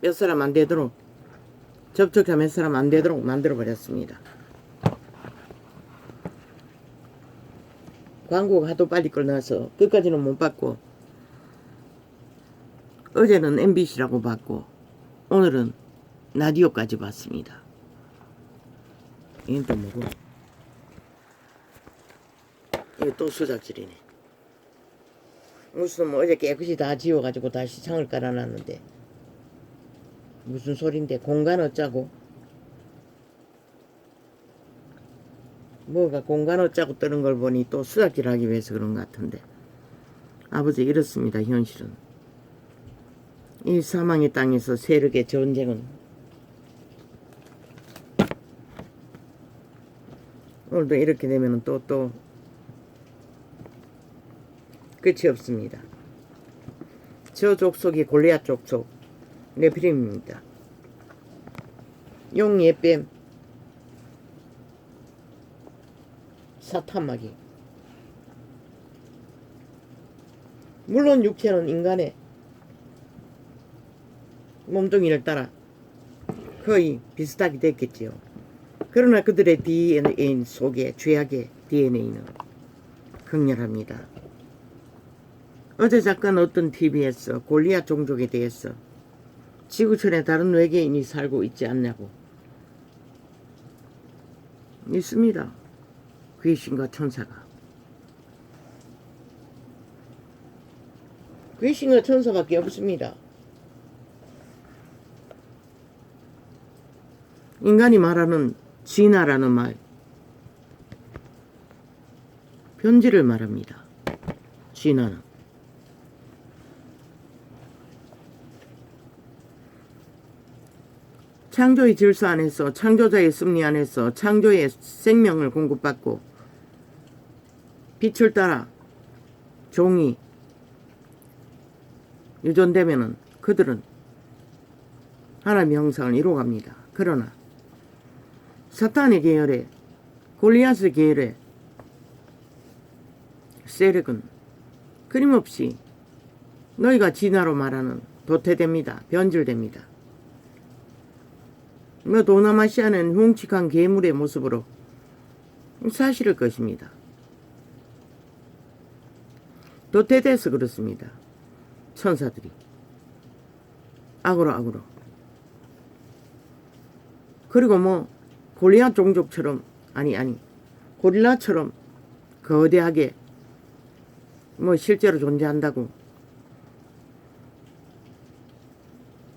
몇 사람 안 되도록, 접촉자 몇 사람 안 되도록 만들어 버렸습니다. 광고가 하도 빨리 끝나서 끝까지는 못 봤고, 어제는 MBC라고 봤고 오늘은 라디오까지 봤습니다. 이건 또 뭐고? 이거 또 수작질이네. 무슨 뭐 어제 깨끗이 다 지워가지고 다시 창을 깔아놨는데 무슨 소린데? 공간 어짜고? 뭐가 공간 어짜고 뜨는 걸 보니 또 수작질하기 위해서 그런 것 같은데, 아버지 이렇습니다. 현실은 이 사망의 땅에서 세력의 전쟁은 오늘도 이렇게 되면 또 끝이 없습니다. 저 족속이 골리앗 족속 네피림입니다. 용, 예뱀, 사탄마귀. 물론 육체는 인간의 몸뚱이를 따라 거의 비슷하게 됐겠지요. 그러나 그들의 DNA 속에 죄악의 DNA는 극렬합니다. 어제 잠깐 어떤 TV에서 골리앗 종족에 대해서 지구촌에 다른 외계인이 살고 있지 않냐고. 있습니다. 귀신과 천사가. 귀신과 천사밖에 없습니다. 인간이 말하는 진화라는 말, 변질을 말합니다. 진화는. 창조의 질서 안에서, 창조자의 섭리 안에서 창조의 생명을 공급받고 빛을 따라 종이 유전되면은 그들은 하나님의 형상을 이루어갑니다. 그러나 사탄의 계열에, 골리앗의 계열에 세력은 끊임없이 너희가 진화로 말하는 도태됩니다. 변질됩니다. 동남아시아는 흉측한 괴물의 모습으로 사실일 것입니다. 도태돼서 그렇습니다. 천사들이 악으로. 그리고 뭐 골리앗 종족처럼, 아니 고릴라처럼 거대하게 뭐 실제로 존재한다고.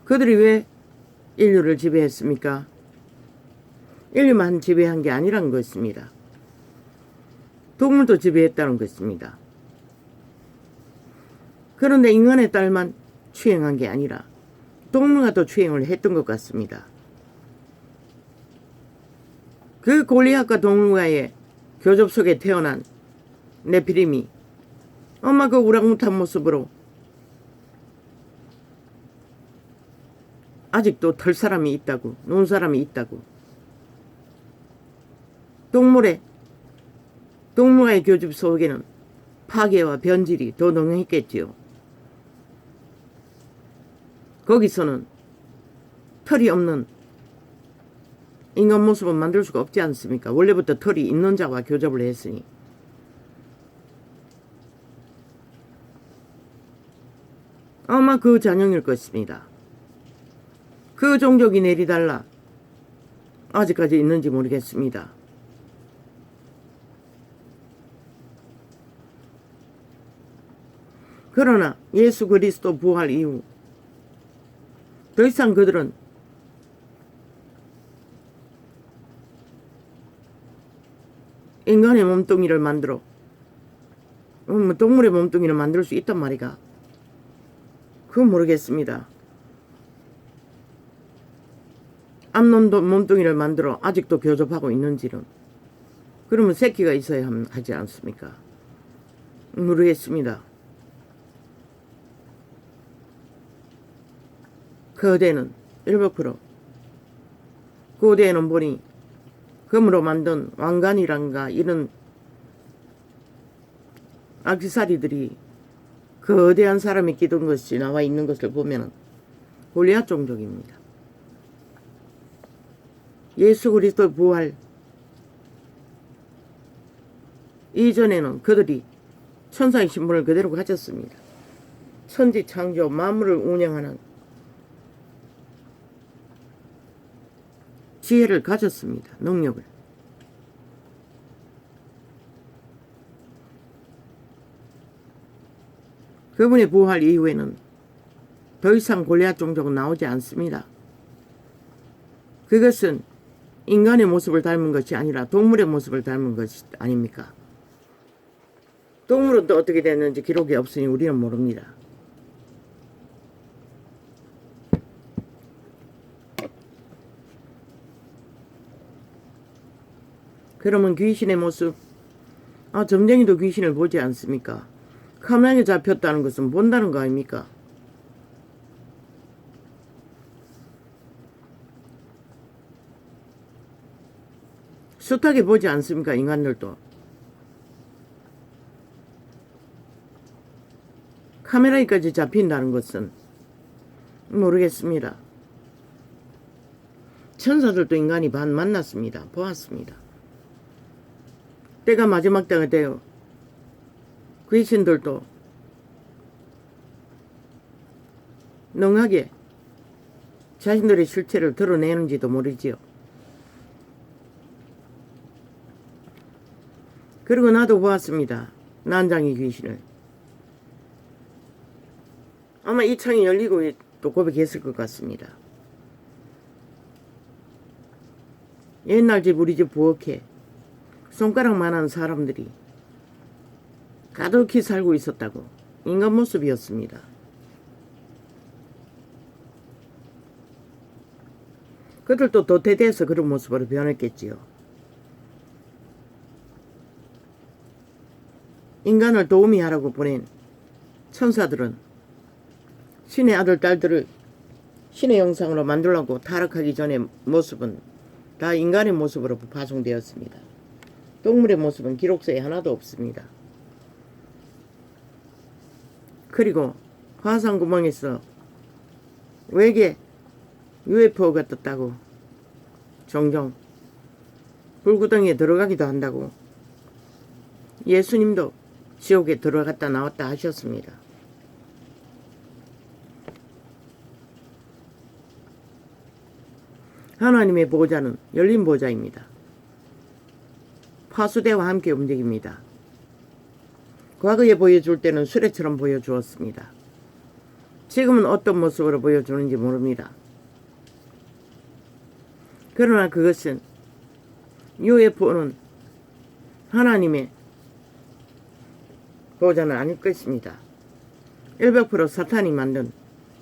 그들이 왜 인류를 지배했습니까? 인류만 지배한 게 아니란 것입니다. 동물도 지배했다는 것입니다. 그런데 인간의 딸만 추행한 게 아니라 동물과도 추행을 했던 것 같습니다. 그 골리앗과 동물과의 교접 속에 태어난 네피림이 엄마 그 우랑우탄 모습으로 아직도 털 사람이 있다고, 논 사람이 있다고. 동물과의 교접 속에는 파괴와 변질이 더 능했겠지요. 거기서는 털이 없는 인간 모습은 만들 수가 없지 않습니까? 원래부터 털이 있는 자와 교접을 했으니. 아마 그 잔영일 것입니다. 그 종족이 내리달라 아직까지 있는지 모르겠습니다. 그러나 예수 그리스도 부활 이후 더 이상 그들은 인간의 몸뚱이를 만들어 동물의 몸뚱이를 만들 수 있단 말이가. 그건 모르겠습니다. 암놈도 몸뚱이를 만들어 아직도 교접하고 있는지는. 그러면 새끼가 있어야 하지 않습니까? 모르겠습니다. 거대는 100%. 고대에는 보니 금으로 만든 왕관이란가 이런 액세서리들이 거대한 사람이 끼던 것이 나와 있는 것을 보면 골리앗 종족입니다. 예수 그리스도 부활 이전에는 그들이 천사의 신분을 그대로 가졌습니다. 천지 창조 만물을 운영하는 지혜를 가졌습니다. 능력을. 그분의 부활 이후에는 더 이상 골리앗 종족은 나오지 않습니다. 그것은 인간의 모습을 닮은 것이 아니라 동물의 모습을 닮은 것이 아닙니까? 동물은 또 어떻게 됐는지 기록이 없으니 우리는 모릅니다. 그러면 귀신의 모습, 점쟁이도 귀신을 보지 않습니까? 카메라에 잡혔다는 것은 본다는 거 아닙니까? 숱하게 보지 않습니까? 인간들도. 카메라에까지 잡힌다는 것은 모르겠습니다. 천사들도 인간이 만났습니다. 보았습니다. 때가 마지막 때가 되어 귀신들도 능하게 자신들의 실체를 드러내는지도 모르지요. 그리고 나도 보았습니다. 난장이 귀신을. 아마 이 창이 열리고 또 고백했을 것 같습니다. 옛날 집 우리 집 부엌에 손가락만한 사람들이 가득히 살고 있었다고. 인간 모습이었습니다. 그들도 도태돼서 그런 모습으로 변했겠지요. 인간을 도우미 하라고 보낸 천사들은 신의 아들 딸들을 신의 형상으로 만들려고 타락하기 전의 모습은 다 인간의 모습으로 파송되었습니다. 동물의 모습은 기록서에 하나도 없습니다. 그리고 화산 구멍에서 외계 UFO가 떴다고 종종 불구덩이에 들어가기도 한다고 예수님도 지옥에 들어갔다 나왔다 하셨습니다. 하나님의 보좌는 열린 보좌입니다. 파수대와 함께 움직입니다. 과거에 보여줄 때는 수레처럼 보여주었습니다. 지금은 어떤 모습으로 보여주는지 모릅니다. 그러나 그것은 UFO는 하나님의 보좌는 아닐 것입니다. 100% 사탄이 만든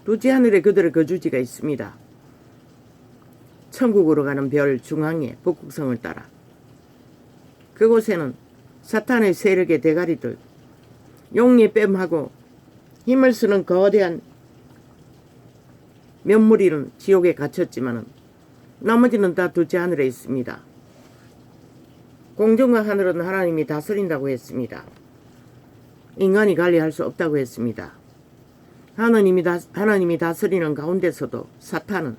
두지 하늘에 그들의 거주지가 있습니다. 천국으로 가는 별 중앙에 북극성을 따라 그곳에는 사탄의 세력의 대가리들, 용의 뺨하고 힘을 쓰는 거대한 몇 무리는 지옥에 갇혔지만 나머지는 다 두지 하늘에 있습니다. 공중과 하늘은 하나님이 다스린다고 했습니다. 인간이 관리할 수 없다고 했습니다. 하나님이 다스리는 가운데서도 사탄은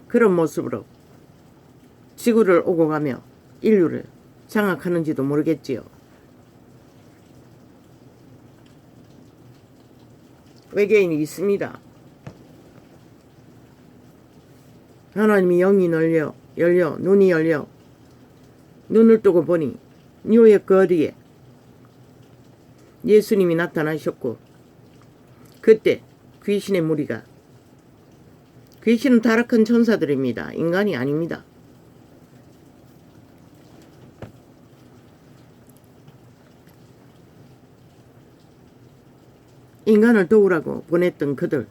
그런 모습으로 지구를 오고 가며 인류를 장악하는지도 모르겠지요. 외계인이 있습니다. 하나님이 영이 열려 눈이 열려 눈을 뜨고 보니 뉴욕 거리에 예수님이 나타나셨고 그때 귀신의 무리가 귀신은 타락한 천사들입니다. 인간이 아닙니다. 인간을 도우라고 보냈던 그들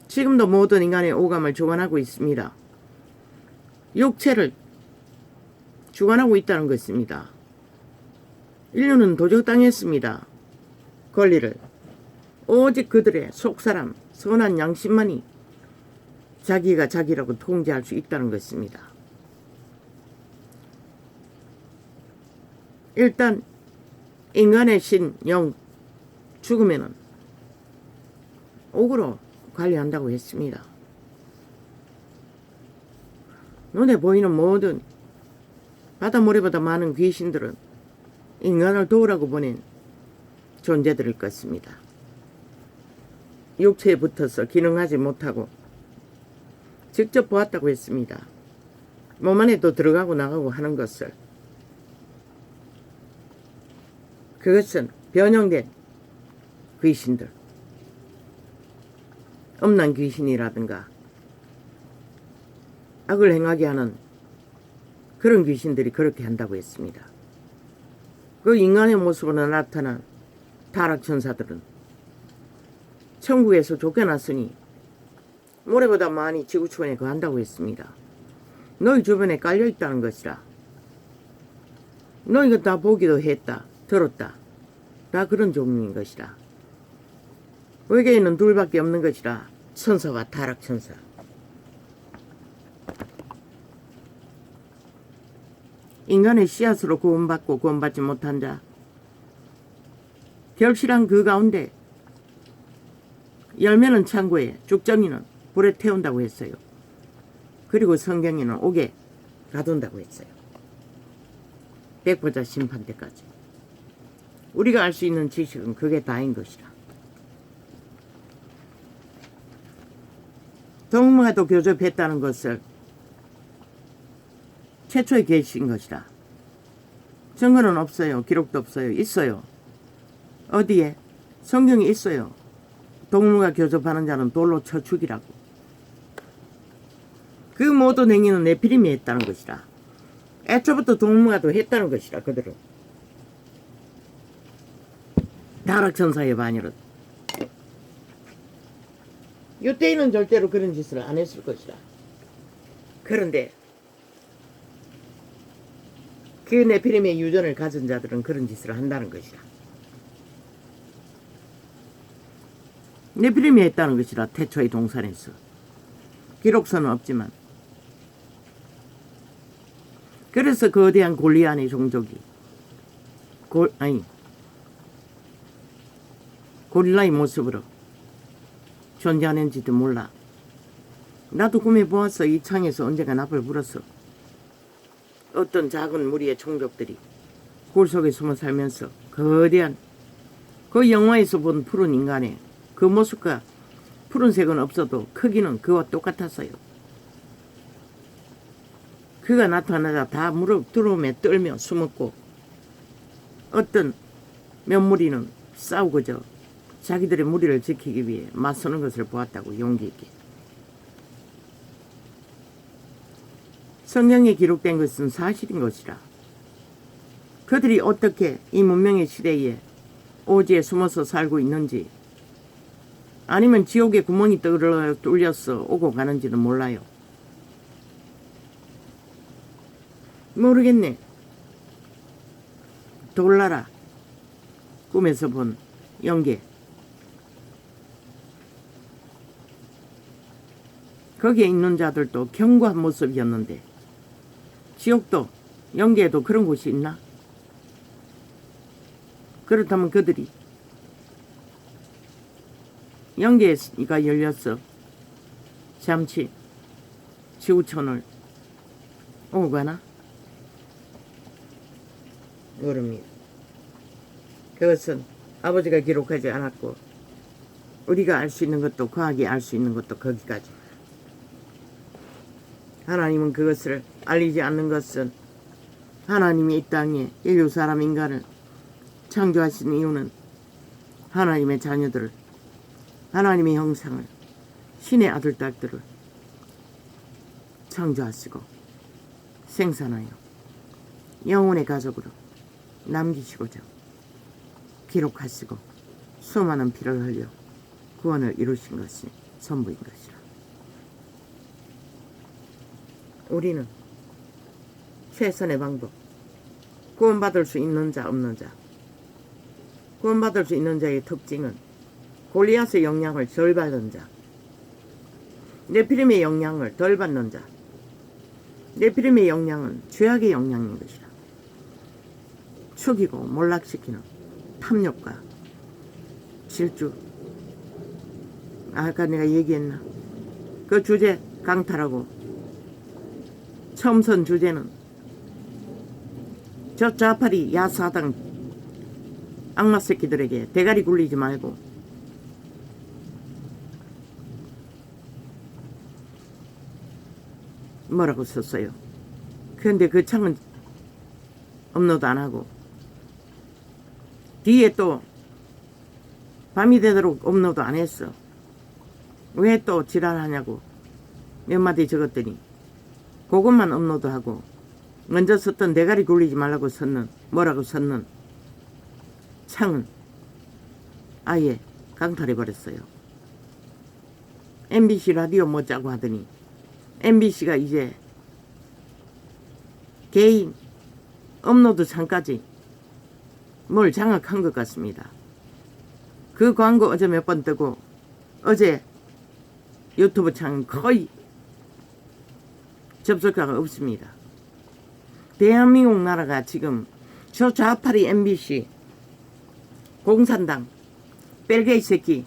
지금도 모든 인간의 오감을 주관하고 있습니다. 육체를 주관하고 있다는 것입니다. 인류는 도적당했습니다. 권리를 오직 그들의 속사람 선한 양심만이 자기가 자기라고 통제할 수 있다는 것입니다. 일단 인간의 신, 영 죽으면은 옥으로 관리한다고 했습니다. 눈에 보이는 모든 바다 모래보다 많은 귀신들은 인간을 도우라고 보낸 존재들일 것입니다. 육체에 붙어서 기능하지 못하고 직접 보았다고 했습니다. 몸 안에 또 들어가고 나가고 하는 것을. 그것은 변형된 귀신들, 음란 귀신이라든가 악을 행하게 하는 그런 귀신들이 그렇게 한다고 했습니다. 그 인간의 모습으로 나타난 타락천사들은 천국에서 쫓겨났으니 모래보다 많이 지구촌에 거한다고 했습니다. 너희 주변에 깔려있다는 것이라. 너희가 다 보기도 했다, 들었다. 다 그런 종류인 것이라. 외계인은 둘밖에 없는 것이라. 천사와 타락천사. 인간의 씨앗으로 구원받고 구원받지 못한 자, 결실한 그 가운데 열매는 창고에, 쭉정이는 불에 태운다고 했어요. 그리고 성경에는 옥에 가둔다고 했어요. 백보자 심판 때까지. 우리가 알 수 있는 지식은 그게 다인 것이라. 동무가도 교접했다는 것을 최초에 계신 것이라. 증거는 없어요. 기록도 없어요. 있어요. 어디에? 성경에 있어요. 동무가 교접하는 자는 돌로 쳐 죽이라고. 그 모든 행위는 네피림이 했다는 것이라. 애초부터 동무가도 했다는 것이라. 그들은 타락천사의 반열은 유대인은 절대로 그런 짓을 안 했을 것이라. 그런데 그 네피림의 유전을 가진 자들은 그런 짓을 한다는 것이라. 네피림이 했다는 것이라. 태초의 동산에서. 기록서는 없지만. 그래서 거대한 골리앗의 종족이 고릴라의 모습으로 존재하는지도 몰라. 나도 꿈에 보았어. 이 창에서 언젠가 납을 불었어. 어떤 작은 무리의 종족들이 굴 속에 숨어 살면서 거대한 그 영화에서 본 푸른 인간의 그 모습과 푸른색은 없어도 크기는 그와 똑같았어요. 그가 나타나자 다 무릎 두름에 떨며 숨었고 어떤 몇 무리는 싸우고저 자기들의 무리를 지키기 위해 맞서는 것을 보았다고 용기 있게. 성경에 기록된 것은 사실인 것이라. 그들이 어떻게 이 문명의 시대에 오지에 숨어서 살고 있는지 아니면 지옥의 구멍이 뚫려서 오고 가는지는 몰라요. 모르겠네. 돌나라 꿈에서 본 영계. 거기에 있는 자들도 견고한 모습이었는데 지옥도 영계에도 그런 곳이 있나? 그렇다면 그들이 영계가 열렸어 잠시 지구촌을 오고 가나? 모릅니다. 그것은 아버지가 기록하지 않았고 우리가 알 수 있는 것도 과학이 알 수 있는 것도 거기까지. 하나님은 그것을 알리지 않는 것은 하나님이 이 땅에 인류 사람 인간을 창조하신 이유는 하나님의 자녀들을 하나님의 형상을 신의 아들 딸들을 창조하시고 생산하여 영혼의 가족으로 남기시고자 기록하시고 수많은 피를 흘려 구원을 이루신 것이 전부인 것이라. 우리는 최선의 방법, 구원받을 수 있는 자 없는 자. 구원받을 수 있는 자의 특징은 골리앗의 영향을 덜 받는 자, 네피림의 영향을 덜 받는 자. 네피림의 영향은 죄악의 영향인 것이라. 죽이고 몰락시키는 탐욕과 질주. 아까 내가 얘기했나? 그 주제 강탈하고 처음 선 주제는 저 좌파리 야사당 악마 새끼들에게 대가리 굴리지 말고 뭐라고 썼어요. 그런데 그 창은 업로드 안 하고 뒤에 또 밤이 되도록 업로드 안 했어. 왜 또 지랄하냐고 몇 마디 적었더니 그것만 업로드하고 먼저 썼던 대가리 굴리지 말라고 썼는 뭐라고 썼는 창은 아예 강탈해버렸어요. MBC 라디오 뭐자고 하더니 MBC가 이제 개인 업로드 창까지 뭘 장악한 것 같습니다. 그 광고 어제 몇 번 뜨고 어제 유튜브 창 거의 접속자가 없습니다. 대한민국 나라가 지금 저 좌파리 MBC 공산당 뺄개이 새끼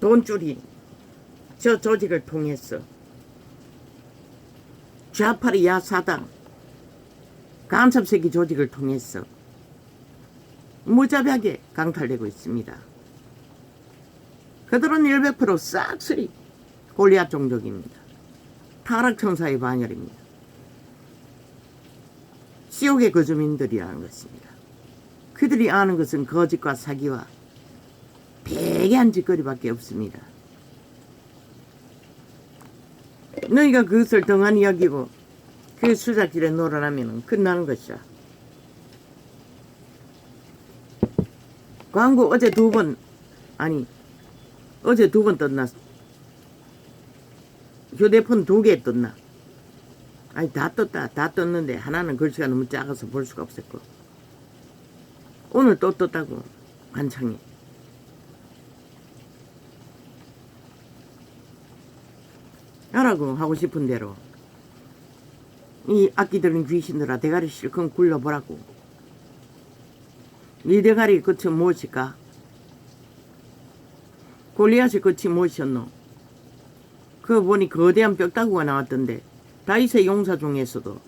돈줄이 저 조직을 통해서 좌파리 야사당 간첩새끼 조직을 통해서 무자비하게 강탈되고 있습니다. 그들은 100% 싹쓸이 골리앗 종족입니다. 타락천사의 반열입니다. 지옥의 거주민들이라는 것입니다. 그들이 아는 것은 거짓과 사기와 배개한 짓거리밖에 없습니다. 너희가 그것을 덩하니 여기고 그 수작질에 놀아나면 끝나는 것이야. 광고 어제 두 번 떴나? 휴대폰 2개 떴나? 아니 다 떴다. 다 떴는데 하나는 글씨가 너무 작아서 볼 수가 없었고 오늘 또 떴다고 관창에. 하라고 하고 싶은 대로 이 악기 들은 귀신들아 대가리 실컷 굴려보라고. 네 대가리 끝이 무엇일까? 골리앗의 끝이 무엇이었노? 그거 보니 거대한 뼈다구가 나왔던데 다윗의 용사 중에서도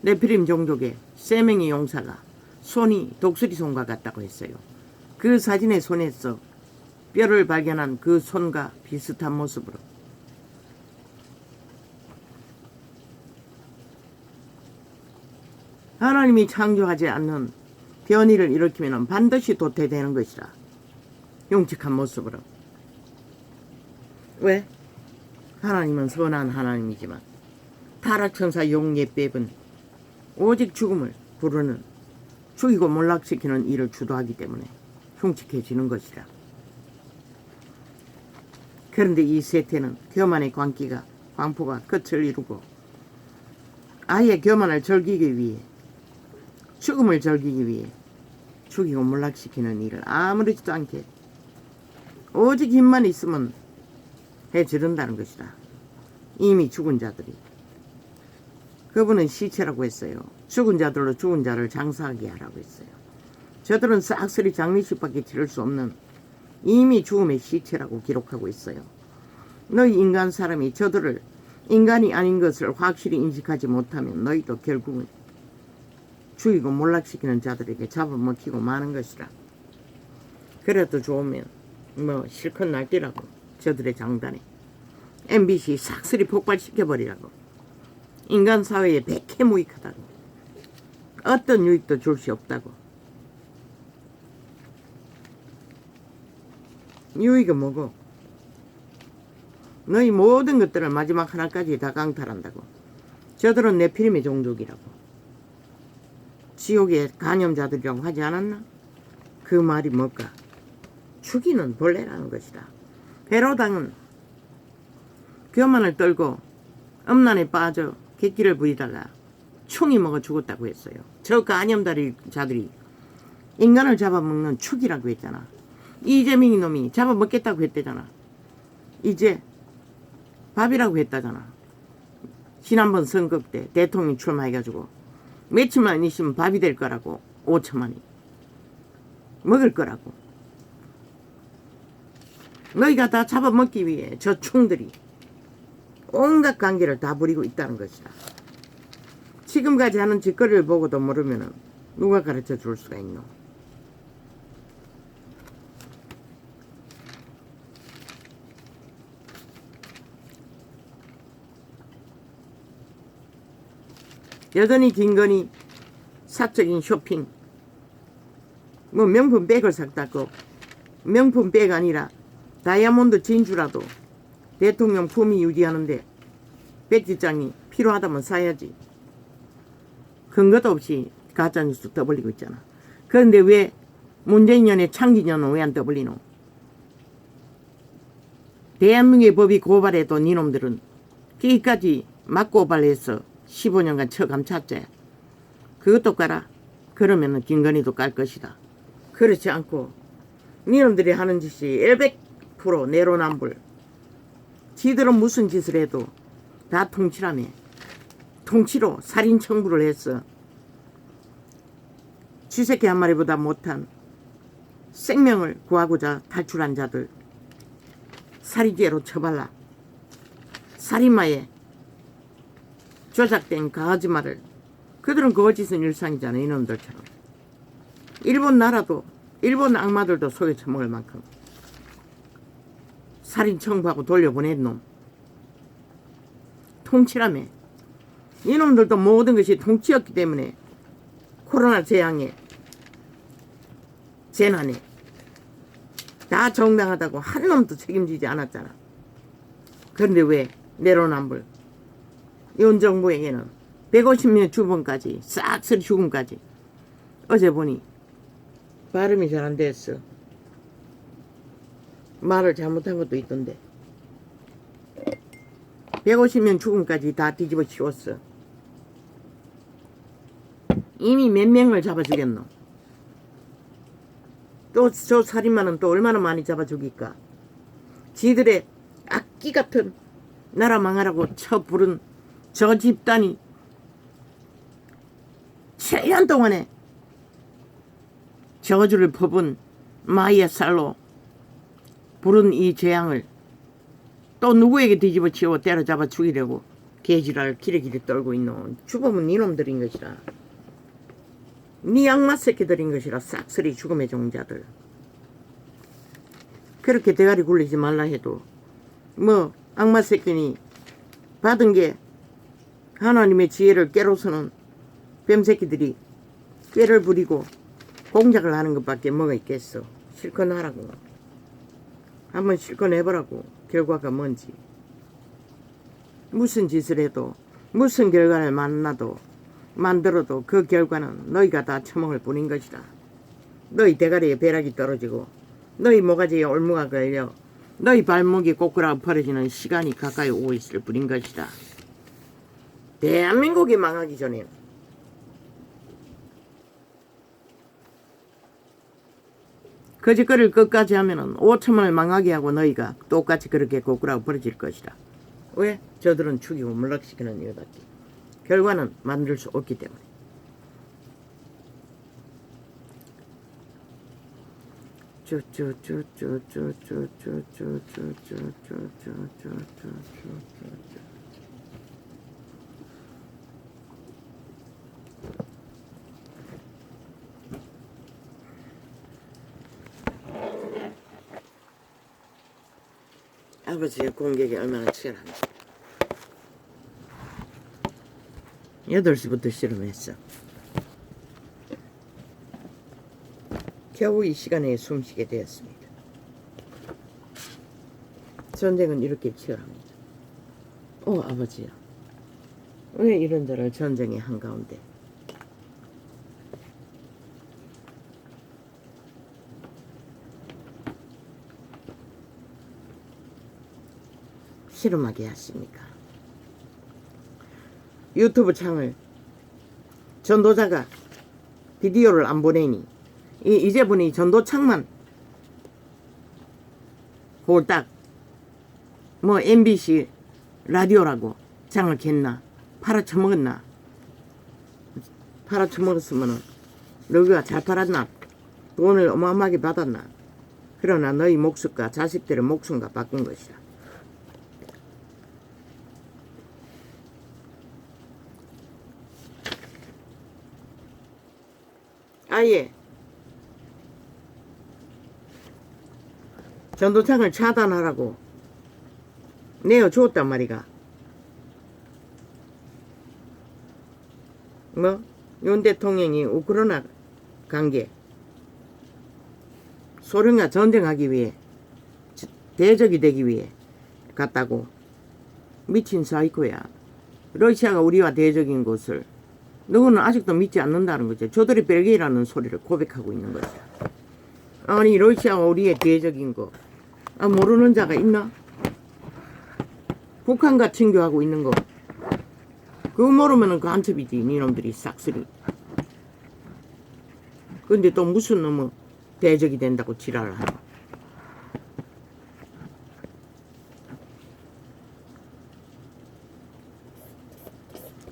네피림 종족의 3명의 용사가 손이 독수리 손과 같다고 했어요. 그 사진의 손에서 뼈를 발견한 그 손과 비슷한 모습으로 하나님이 창조하지 않는 변이를 일으키면 반드시 도태되는 것이라. 흉측한 모습으로. 왜? 하나님은 선한 하나님이지만 타락천사 용예 빼은 오직 죽음을 부르는 죽이고 몰락시키는 일을 주도하기 때문에 흉측해지는 것이라. 그런데 이 세태는 교만의 광포가 끝을 이루고 아예 교만을 즐기기 위해 죽음을 즐기기 위해 죽이고 몰락시키는 일을 아무렇지도 않게 오직 힘만 있으면 해지른다는 것이다. 이미 죽은 자들이. 그분은 시체라고 했어요. 죽은 자들로 죽은 자를 장사하게 하라고 했어요. 저들은 싹쓸이 장례식밖에 치를 수 없는 이미 죽음의 시체라고 기록하고 있어요. 너희 인간 사람이 저들을 인간이 아닌 것을 확실히 인식하지 못하면 너희도 결국은 죽이고 몰락시키는 자들에게 잡아먹히고 마는 것이라. 그래도 좋으면 실컷 날뛰라고. 저들의 장단에 MBC 싹쓸이 폭발시켜버리라고. 인간 사회에 백해무익하다고. 어떤 유익도 줄 수 없다고. 유익은 뭐고? 너희 모든 것들을 마지막 하나까지 다 강탈한다고. 저들은 네피림의 종족이라고. 지옥의 간염자들이라고 하지 않았나? 그 말이 뭘까? 죽이는 벌레라는 것이다. 베로당은 교만을 떨고 음란에 빠져 객기를 부리다가 충이 먹어 죽었다고 했어요. 저 간염자들이 인간을 잡아먹는 축이라고 했잖아. 이재명이 놈이 잡아먹겠다고 했대잖아. 이제 밥이라고 했다잖아. 지난번 선거 때 대통령 출마해가지고 며칠만 있으면 밥이 될 거라고. 5천만이 먹을 거라고. 너희가 다 잡아먹기 위해 저 충들이 온갖 관계를 다 부리고 있다는 것이다. 지금까지 하는 짓거리를 보고도 모르면은 누가 가르쳐 줄 수가 있노? 여전히 김건희 사적인 쇼핑, 뭐 명품 백을 샀다고. 명품 백 아니라 다이아몬드 진주라도 대통령 품위 유지하는데 백지장이 필요하다면 사야지. 근거도 없이 가짜뉴스 떠벌리고 있잖아. 그런데 왜 문재인 년의 창기년은 왜 안 떠벌리노? 대한민국의 법이 고발해도 니놈들은 끼까지 맞고발해서 15년간 처감찼지. 그것도 깔아. 그러면은 김건희도 깔 것이다. 그렇지 않고 니놈들이 하는 짓이 100% 내로남불. 지들은 무슨 짓을 해도 다 통치라며. 통치로 살인 청부를 했어. 쥐새끼 한 마리보다 못한 생명을 구하고자 탈출한 자들 살인죄로 처발라. 살인마에 조작된 거짓말을. 그들은 거짓은 일상이잖아. 이놈들처럼. 일본 나라도 일본 악마들도 속에 처먹을 만큼 살인 청부하고 돌려보낸 놈. 통치라며. 이놈들도 모든 것이 통치였기 때문에 코로나 재앙에 재난에 다 정당하다고 한 놈도 책임지지 않았잖아. 그런데 왜 내로남불. 윤 정부에게는 150명 죽음까지 싹쓸이 죽음까지. 어제 보니 발음이 잘 안 됐어. 말을 잘못한 것도 있던데 150명 죽음까지 다 뒤집어 씌웠어. 이미 몇 명을 잡아 죽였노. 또 저 살인마는 또 얼마나 많이 잡아 죽일까. 지들의 악기 같은 나라 망하라고 쳐 부른 저 집단이 7년 동안에 저주를 퍼본 마이의 살로 부른 이 재앙을 또 누구에게 뒤집어 치워 때려잡아 죽이려고 개지랄 기레기레 떨고 있노. 죽음은 니놈들인 것이라. 니 악마 새끼들인 것이라. 싹쓸이 죽음의 종자들. 그렇게 대가리 굴리지 말라 해도 뭐 악마 새끼니 받은 게 하나님의 지혜를 깨로서는 뱀새끼들이 꾀를 부리고 공작을 하는 것밖에 뭐가 있겠어. 실컷 하라고. 한번 실컷 해보라고. 결과가 뭔지. 무슨 짓을 해도 무슨 결과를 만들어도 그 결과는 너희가 다 처먹을 뿐인 것이다. 너희 대가리에 벼락이 떨어지고 너희 모가지에 올무가 걸려 너희 발목이 꼬꾸라고 벌어지는 시간이 가까이 오고 있을 뿐인 것이다. 대한민국이 망하기 전에 거짓거리를 끝까지 하면은 5천만을 망하게 하고 너희가 똑같이 그렇게 꼬꾸라고 벌어질 것이다. 왜? 저들은 죽이고 몰락시키는 이유답게. 결과는 만들 수 없기 때문에. 아버지의 공격이 얼마나 치열한지. 8시부터 실험했어. 겨우 이 시간에 숨쉬게 되었습니다. 전쟁은 이렇게 치열합니다. 아버지야. 왜 이런저런 전쟁의 한가운데 실험하게 하십니까? 유튜브 창을 전도자가 비디오를 안 보내니 이제 보니 전도창만 홀딱 뭐 MBC 라디오라고 장을 겠나 팔아쳐먹었나. 팔아쳐먹었으면은 너희가 잘 팔았나 돈을 어마어마하게 받았나. 그러나 너희 목숨과 자식들의 목숨과 바꾼 것이야. 아예 전도창을 차단하라고 내어주었단 말이가. 뭐? 윤 대통령이 우크라이나 관계 소련과 전쟁하기 위해 대적이 되기 위해 갔다고. 미친 사이코야. 러시아가 우리와 대적인 것을 너는 아직도 믿지 않는다는 거죠. 저들이 벨기에라는 소리를 고백하고 있는 거죠. 아니 러시아가 우리의 대적인 거 모르는 자가 있나? 북한과 친교하고 있는 거 그거 모르면은 간첩이지. 니놈들이 싹쓸이. 근데 또 무슨 놈의 대적이 된다고 지랄을 하노.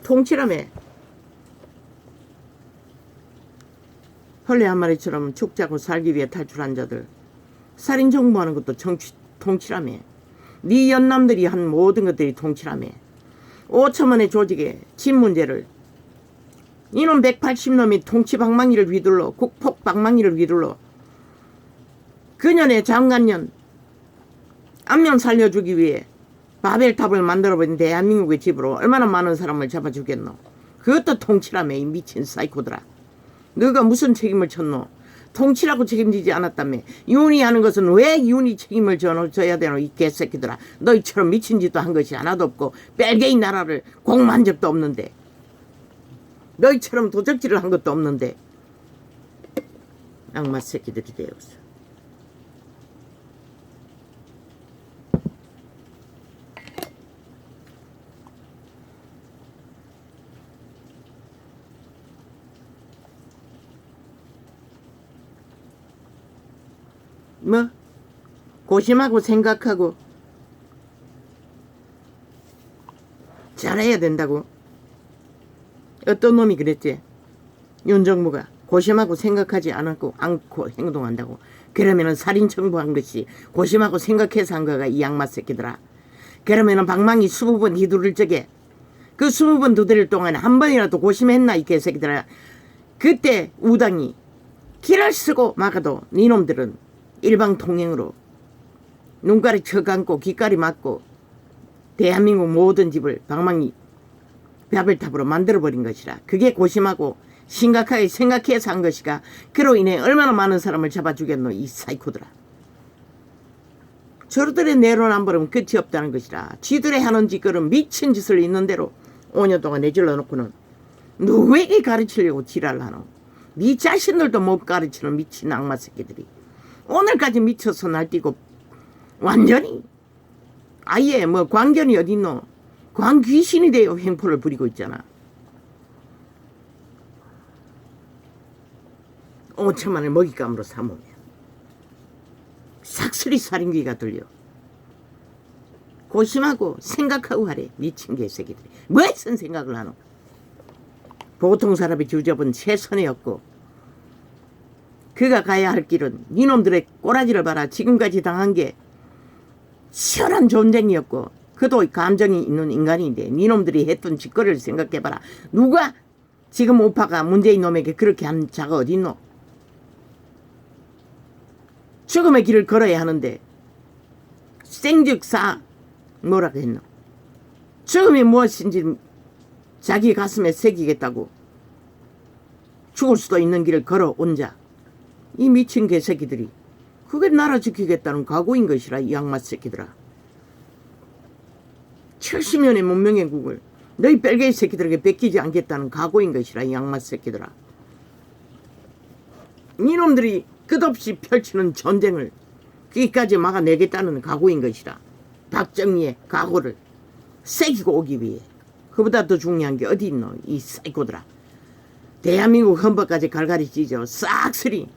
통치라며. 헐레 한 마리처럼 축자고 살기 위해 탈출한 자들. 살인 정보하는 것도 통치라며. 네 연남들이 한 모든 것들이 통치라며. 5천만의 조직의 집 문제를 이놈 180놈이 통치 방망이를 휘둘러 국폭 방망이를 휘둘러 그년의 장관년 안면 살려주기 위해 바벨탑을 만들어버린 대한민국의 집으로 얼마나 많은 사람을 잡아주겠노. 그것도 통치라며. 이 미친 사이코들아. 너가 무슨 책임을 졌노. 통치라고 책임지지 않았다며. 윤이 하는 것은 왜 윤이 책임을 져야 되노. 이 개새끼들아. 너희처럼 미친 짓도 한 것이 하나도 없고 벨기에 나라를 공모한 적도 없는데 너희처럼 도적질을 한 것도 없는데 악마 새끼들이 되었어. 뭐 고심하고 생각하고 잘해야 된다고. 어떤 놈이 그랬지. 윤정부가 고심하고 생각하지 않고 행동한다고. 그러면은 살인 청부한 것이 고심하고 생각해서 한 거가 이 양마 새끼들아. 그러면은 방망이 20번 휘두를 적에 그 20번 두드릴 동안에 한 번이라도 고심했나 이 개새끼들아. 그때 우당이 길을 쓰고 막아도 니놈들은 일방통행으로 눈가리 쳐감고 귓가리 맞고 대한민국 모든 집을 방망이 바벨탑으로 만들어버린 것이라. 그게 고심하고 심각하게 생각해서 한 것이가. 그로 인해 얼마나 많은 사람을 잡아주겠노 이 사이코들아. 저들의 내로남불은 끝이 없다는 것이라. 지들의 하는 짓거는 미친 짓을 있는 대로 5년 동안 내질러 놓고는 누구에게 가르치려고 지랄을 하노. 네 자신들도 못 가르치는 미친 악마 새끼들이 오늘까지 미쳐서 날뛰고 완전히 아예 뭐 광견이 어딨노. 광귀신이 되어 횡포를 부리고 있잖아. 5천만을 먹잇감으로 삼으면 싹쓸이 살인귀가 들려. 고심하고 생각하고 하래. 미친 개새끼들이 무슨 생각을 하노. 보통 사람이 주접은 최선이었고 그가 가야 할 길은 이놈들의 꼬라지를 봐라. 지금까지 당한 게 치열한 전쟁이었고 그도 감정이 있는 인간인데 니놈들이 했던 짓거리를 생각해봐라. 누가 지금 오빠가 문재인 놈에게 그렇게 한 자가 어딨노. 죽음의 길을 걸어야 하는데 생즉사 뭐라고 했노. 죽음이 무엇인지 자기 가슴에 새기겠다고 죽을 수도 있는 길을 걸어온 자. 이 미친 개새끼들이 그게 나라 지키겠다는 각오인 것이라. 이 악마 새끼들아. 70년의 문명의 국을 너희 벨기에 새끼들에게 뺏기지 않겠다는 각오인 것이라. 이 악마 새끼들아. 이놈들이 끝없이 펼치는 전쟁을 끝까지 막아내겠다는 각오인 것이라. 박정희의 각오를 새기고 오기 위해. 그보다 더 중요한 게 어디 있노 이 사이코들아. 대한민국 헌법까지 갈갈이 찢어 싹쓸이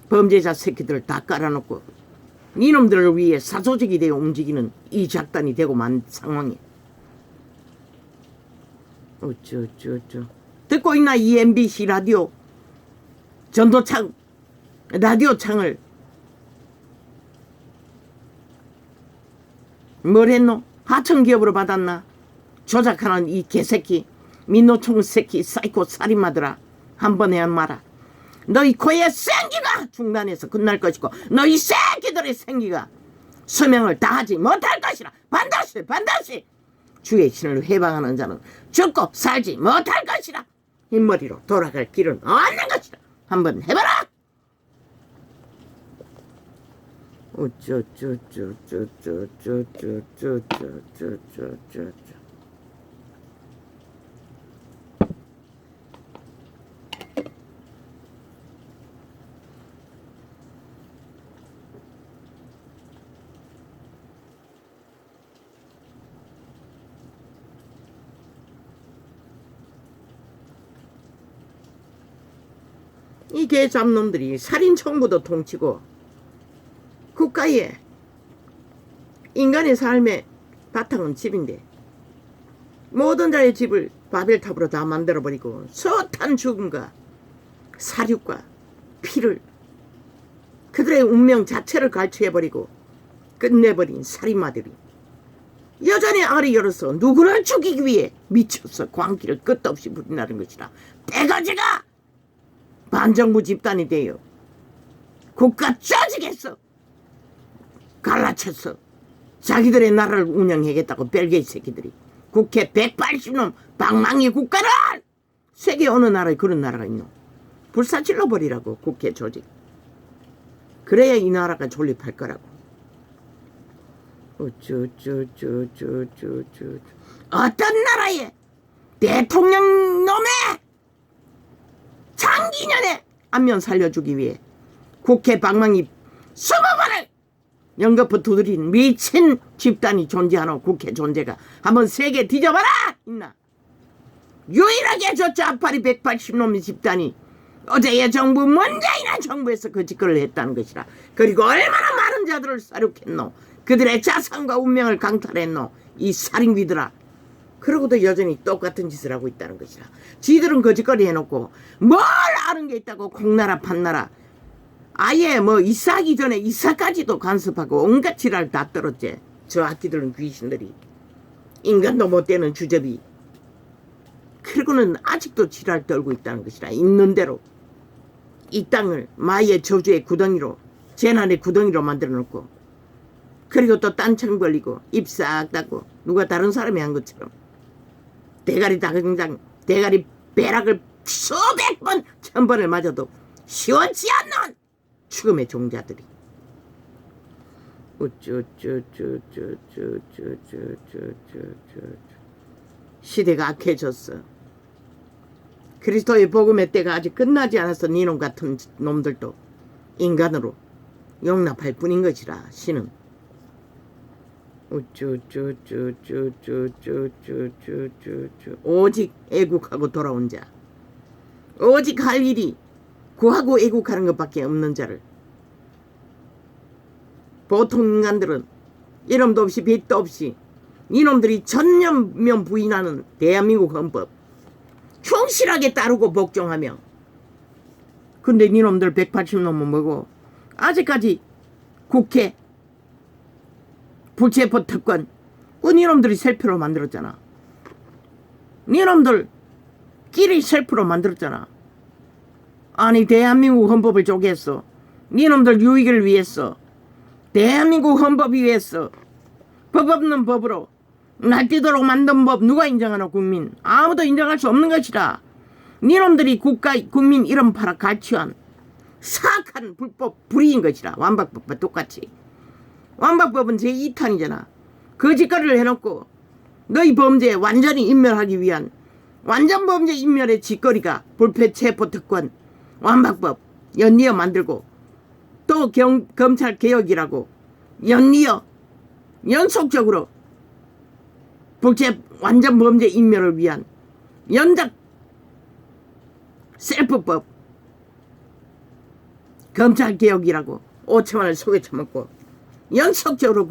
범죄자 새끼들을 다 깔아놓고 이놈들을 위해 사조직이 되어 움직이는 이 작단이 되고 만 상황에 어쩌 듣고 있나 이 MBC 라디오 전도창 라디오 창을 뭘 했노? 하청기업으로 받았나? 조작하는 이 개새끼 민노총 새끼 사이코 살인마들아. 한 번 해야 마라. 너희 코의 생기가 중단해서 끝날 것이고 너희 새끼들의 생기가 수명을 다하지 못할 것이라. 반드시 주의 신을 회방하는 자는 죽고 살지 못할 것이라. 흰머리로 돌아갈 길은 없는 것이라. 한번 해봐라. 이 개잡놈들이 살인청부도 통치고 국가에 인간의 삶의 바탕은 집인데 모든 자의 집을 바벨탑으로 다 만들어버리고 숱한 죽음과 사륙과 피를 그들의 운명 자체를 갈취해버리고 끝내버린 살인마들이 여전히 알이 열어서 누구를 죽이기 위해 미쳐서 광기를 끝도 없이 부린다는 것이라. 대거지가 반정부 집단이 되어 국가 쪼지겠어 갈라쳤어. 자기들의 나라를 운영하겠다고 벨기에 새끼들이 국회 180놈 방망이 국가를 세계 어느 나라에 그런 나라가 있노. 불사질러 버리라고 국회 조직. 그래야 이 나라가 존립할 거라고. 어떤 나라에 대통령 놈의 장기년에 안면 살려주기 위해 국회 방망이 20번을 연거푸 두드린 미친 집단이 존재하노. 국회 존재가 한번 세계 뒤져봐라. 있나. 유일하게 저 좌파리 180놈의 집단이 어제의 정부 문재인의 정부에서 그 짓거리를 했다는 것이라. 그리고 얼마나 많은 자들을 사륙했노. 그들의 자산과 운명을 강탈했노. 이 살인귀들아. 그러고도 여전히 똑같은 짓을 하고 있다는 것이라. 지들은 거짓거리 해놓고 뭘 아는 게 있다고 공나라 판나라. 아예 뭐 이사하기 전에 이사까지도 간섭하고 온갖 지랄 다 떨었지. 저 악기들은 귀신들이. 인간도 못 되는 주접이. 그리고는 아직도 지랄 떨고 있다는 것이라. 있는 대로 이 땅을 마의 저주의 구덩이로 재난의 구덩이로 만들어 놓고 그리고 또 딴청 벌리고 입 싹 닫고 누가 다른 사람이 한 것처럼 대가리 당장 대가리 배락을 수백 번 1000번을 맞아도 시원치 않는 죽음의 종자들이. 시대가 악해졌어. 그리스도의 복음의 때가 아직 끝나지 않아서 니놈 같은 놈들도 인간으로 용납할 뿐인 것이라. 신은 오직 애국하고 돌아온 자, 오직 할 일이 구하고 애국하는 것밖에 없는 자를. 보통 인간들은 이름도 없이 빛도 없이 이놈들이 전념면 부인하는 대한민국 헌법 충실하게 따르고 복종하며. 근데 이놈들 180놈은 뭐고 아직까지 국회 불체포 특권 이놈들이 셀프로 만들었잖아. 이놈들 끼리 셀프로 만들었잖아. 아니 대한민국 헌법을 쪼개서 니놈들 유익을 위해서 대한민국 헌법 위해서 법 없는 법으로 날뛰도록 만든 법 누가 인정하노? 국민. 아무도 인정할 수 없는 것이라. 니놈들이 국가 국민 이름 팔아 갈취한 사악한 불법 불의인 것이라. 완박법과 똑같이. 완박법은 제2탄이잖아. 그 짓거리를 해놓고 너희 범죄에 완전히 인멸하기 위한 완전 범죄 인멸의 짓거리가 불체포특권 완박법 연이어 만들고 또 검찰 개혁이라고 연이어 연속적으로 완전 범죄 인멸을 위한 연작 셀프법 검찰 개혁이라고 5천만을 속에 처먹고 연속적으로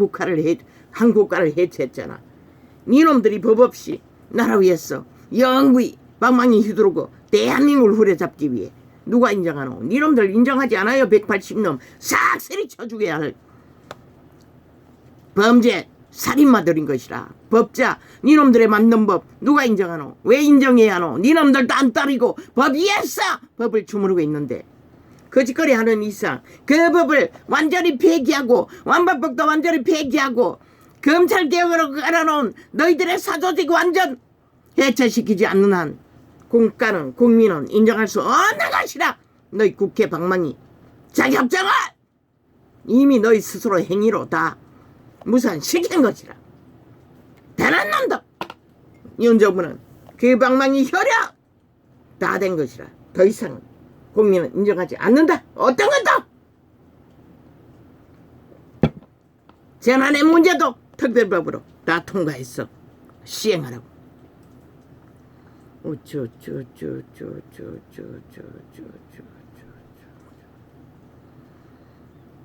한 국가를 해체했잖아. 니놈들이 법 없이 나라 위해서 영구히 방망이 휘두르고 대한민국을 후려잡기 위해 누가 인정하노? 니놈들 인정하지 않아요. 180놈 싹쓸이 쳐주게 할 범죄 살인마들인 것이라. 법자 니놈들의 만든 법 누가 인정하노? 왜 인정해야 하노? 니놈들도 안 따르고 법 위에서 법을 주무르고 있는데 거짓거리 하는 이상 그 법을 완전히 폐기하고 완반법도 완전히 폐기하고 검찰개혁으로 깔아놓은 너희들의 사조직 완전 해체시키지 않는 한 국가는 국민은 인정할 수 없는 것이라. 너희 국회 방망이 자격증을 이미 너희 스스로 행위로 다 무산시킨 것이라. 대단한 놈들 윤정부는 그 방망이 혈약 다 된 것이라. 더 이상 국민은 인정하지 않는다. 어떤 것도 재난의 문제도 특별법으로 다 통과했어. 시행하라고.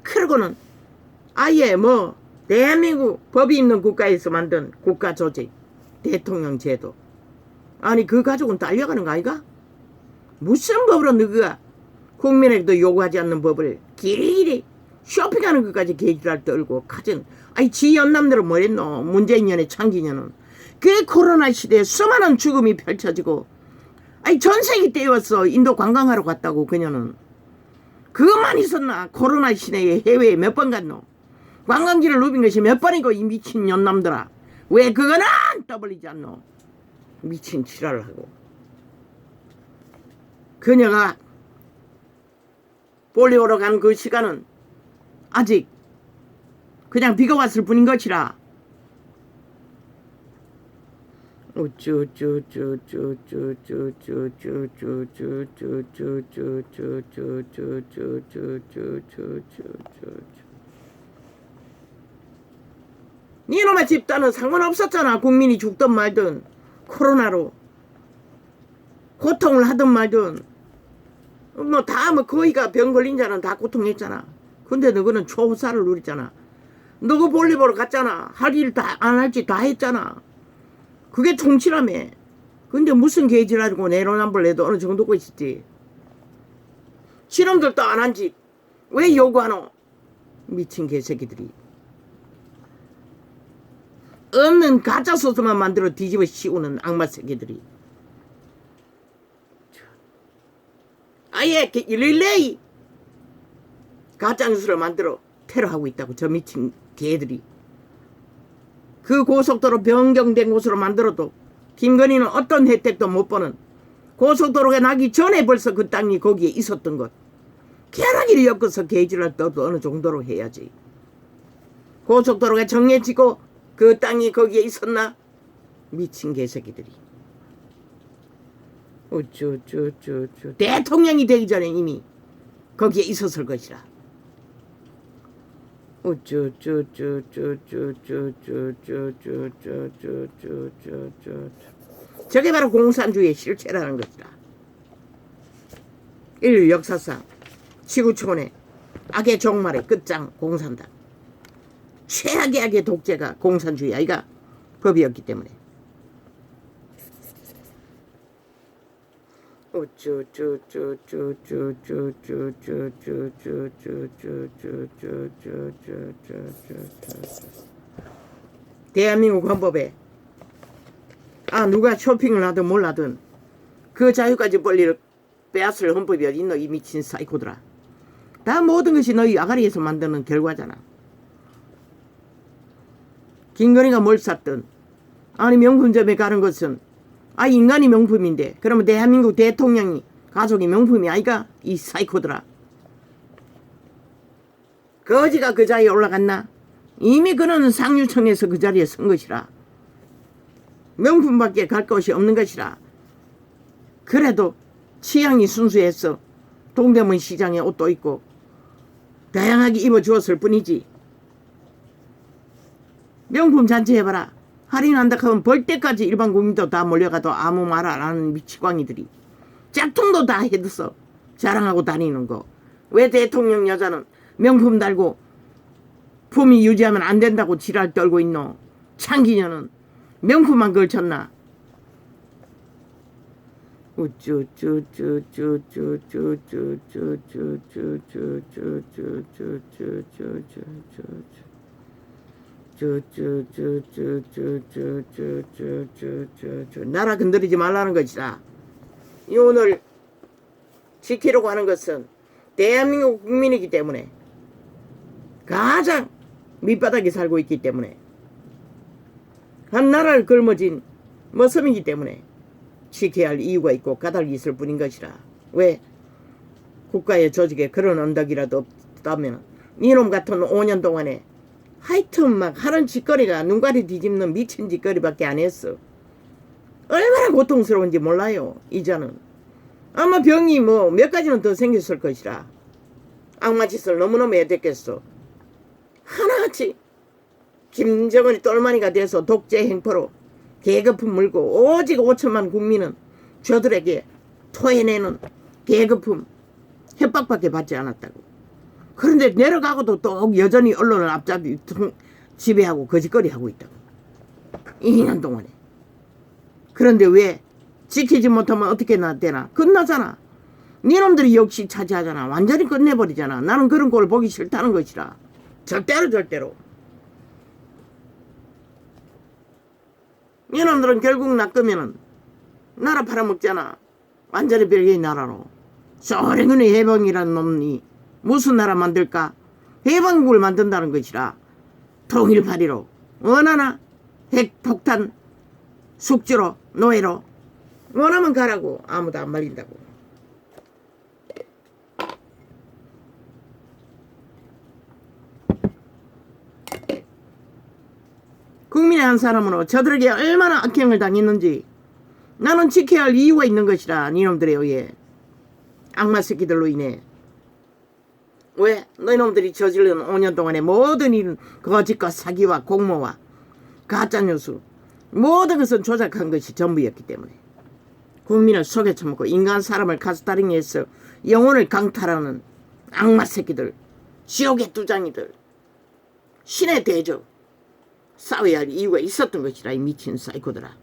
그러고는 아예 뭐 대한민국 법이 있는 국가에서 만든 국가조직 대통령 제도, 아니 그 가족은 딸려가는 거 아이가? 무슨 법으로 너가 국민에게도 요구하지 않는 법을 길이 쇼핑하는 것까지 계기를 떨고 가진. 아니 지 연남들은 뭐랬노? 문재인 년의 창기년은 그 코로나 시대에 수많은 죽음이 펼쳐지고, 아니 전세기 때였어. 인도 관광하러 갔다고. 그녀는 그것만 있었나? 코로나 시대에 해외에 몇 번 갔노? 관광지를 누빈 것이 몇 번이고. 이 미친 연남들아, 왜 그거는 떠벌리지 않노? 미친 지랄을 하고. 그녀가 볼리오로 간 그 시간은 아직 그냥 비가 왔을 뿐인 것이라. 니놈의 집단은 상관없었잖아. 국민이 죽든 말든 코로나로 고통을 하든 말든 뭐 다 뭐 거의가 병 걸린 자는 다 고통했잖아. 근데 너거는 초사를 누렸잖아. 너그 볼일 보러 갔잖아. 할 일 다 안 할지 다 했잖아. 그게 통치라며. 근데 무슨 개지랄이고 내로남불 내도 어느 정도고 있었지. 실험들도 안 한 집 왜 요구하노? 미친 개새끼들이. 없는 가짜 소스만 만들어 뒤집어 씌우는 악마 새끼들이. 아예 릴레이 가짜뉴스를 만들어 테러하고 있다고. 저 미친 개들이. 그 고속도로 변경된 곳으로 만들어도 김건희는 어떤 혜택도 못 보는, 고속도로가 나기 전에 벌써 그 땅이 거기에 있었던 것. 계란기를 엮어서 개지를 떠도 어느 정도로 해야지. 고속도로가 정해지고 그 땅이 거기에 있었나? 미친 개새끼들이. 대통령이 되기 전에 이미 거기에 있었을 것이라. 저게 바로 공산주의의 실체라는 것이다. 인류 역사상 지구촌의 악의 종말의 끝장 공산당. 최악의 악의 독재가 공산주의 아이가 법이었기 때문에. 대한민국 헌법에 누가 쇼핑을 하든 몰라든 그 자유까지 권리를 빼앗을 헌법이 어디 있노? 이 미친 사이코들아. 다 모든 것이 너희 아가리에서 만드는 결과잖아. 김건희가 뭘 샀든 아니 명품점에 가는 것은 인간이 명품인데 그러면 대한민국 대통령이 가족이 명품이 아이가? 이 사이코들아. 거지가 그 자리에 올라갔나? 이미 그는 상류층에서 그 자리에 선 것이라. 명품밖에 갈 것이 없는 것이라. 그래도 취향이 순수해서 동대문 시장에 옷도 입고 다양하게 입어주었을 뿐이지. 명품 잔치 해봐라. 할인한다 하면 벌 때까지 일반 국민도 다 몰려가도 아무 말 안 하는 미치광이들이 짝퉁도 다 해둬서 자랑하고 다니는 거. 왜 대통령 여자는 명품 달고 품위 유지하면 안 된다고 지랄 떨고 있노? 창기녀는 명품만 걸쳤나? 나라 건드리지 말라는 것이다. 이 오늘 지키려고 하는 것은 대한민국 국민이기 때문에 가장 밑바닥에 살고 있기 때문에 한 나라를 걸머진 머슴이기 때문에 지켜야 할 이유가 있고 까닭이 있을 뿐인 것이라. 왜? 국가의 조직에 그런 언덕이라도 없다면 이놈 같은 5년 동안에 하여튼 막 하는 짓거리가 눈가리 뒤집는 미친 짓거리밖에 안 했어. 얼마나 고통스러운지 몰라요. 이자는 아마 병이 뭐 몇 가지는 더 생겼을 것이라. 악마 짓을 너무너무 해댔겠어. 하나같이 김정은이 똘마니가 돼서 독재 행포로 계급품 물고 오직 5천만 국민은 저들에게 토해내는 계급품 협박밖에 받지 않았다고. 그런데 내려가고도 또 여전히 언론을 앞잡이 지배하고 거짓거리 하고 있다고. 2년 동안에. 그런데 왜 지키지 못하면 어떻게 되나? 끝나잖아. 니놈들이 역시 차지하잖아. 완전히 끝내버리잖아. 나는 그런 꼴을 보기 싫다는 것이라. 절대로. 니놈들은 결국 낚으면은 나라 팔아먹잖아. 완전히 별개의 나라로. 소련군의 해방이라는 놈이 무슨 나라 만들까? 해방국을 만든다는 것이라. 통일파리로 원하나 핵폭탄 숙주로 노예로 원하면 가라고. 아무도 안 말린다고. 국민의 한 사람으로 저들에게 얼마나 악행을 당했는지 나는 지켜야 할 이유가 있는 것이라. 니놈들에 의해 악마 새끼들로 인해. 왜? 너희놈들이 저지른 5년 동안의 모든 일은 거짓과 사기와 공모와 가짜뉴스 모든 것은 조작한 것이 전부였기 때문에 국민을 속에 처먹고 인간 사람을 가스다링 해서 영혼을 강탈하는 악마 새끼들, 지옥의 두장이들, 신의 대적 싸워야 할 이유가 있었던 것이라. 이 미친 사이코들아.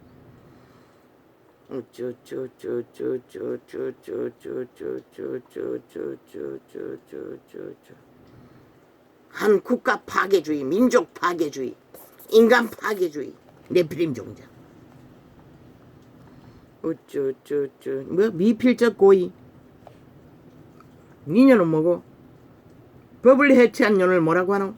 한 국가 파괴주의, 민족 파괴주의, 인간 파괴주의, 네피림 종자. 뭐 미필적 고의. 니년은 뭐고? 법을 해체한 년을 뭐라고 하노?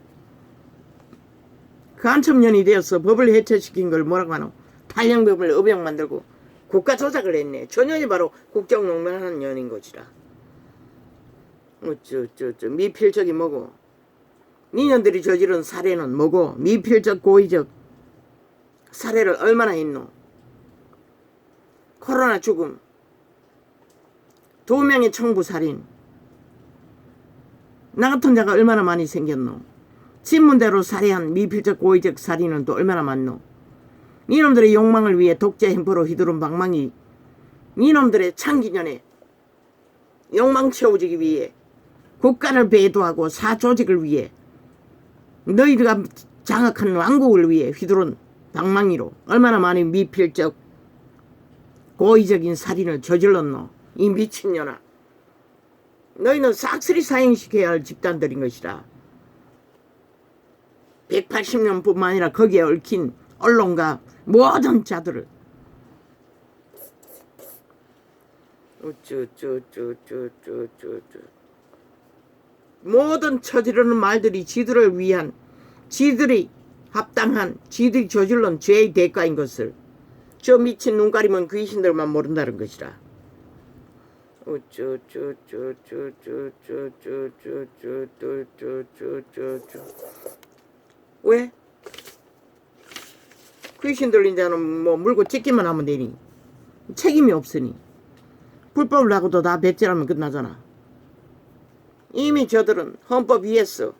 간첩년이 되어서 법을 해체시킨 걸 뭐라고 하노? 탈영법을 의병 만들고 국가 조작을 했네. 저 년이 바로 국정농단하는 년인 것이라. 미필적이 뭐고? 니년들이 저지른 살해는 뭐고? 미필적 고의적 살해를 얼마나 했노? 코로나 죽음, 2명의 청부살인, 나 같은 자가 얼마나 많이 생겼노? 신문대로 살해한 미필적 고의적 살인은 또 얼마나 많노? 니놈들의 욕망을 위해 독재 행포로 휘두른 방망이, 니놈들의 창기년에 욕망 채워주기 위해 국가를 배도하고 사조직을 위해 너희들가 장악한 왕국을 위해 휘두른 방망이로 얼마나 많은 미필적 고의적인 살인을 저질렀노? 이 미친년아. 너희는 싹쓸이 사형시켜야 할 집단들인 것이라. 180년뿐만 아니라 거기에 얽힌 언론가 모든 자들을 모든 저지르는 말들이 지들을 위한, 지들이 합당한, 지들이 저질른 죄의 대가인 것을 저 미친 눈 가리면 귀신들만 모른다는 것이라. 왜? 귀신 들린 자는 뭐 물고 찢기만 하면 되니 책임이 없으니 불법을 하고도 다 배째라면 끝나잖아. 이미 저들은 헌법 위에서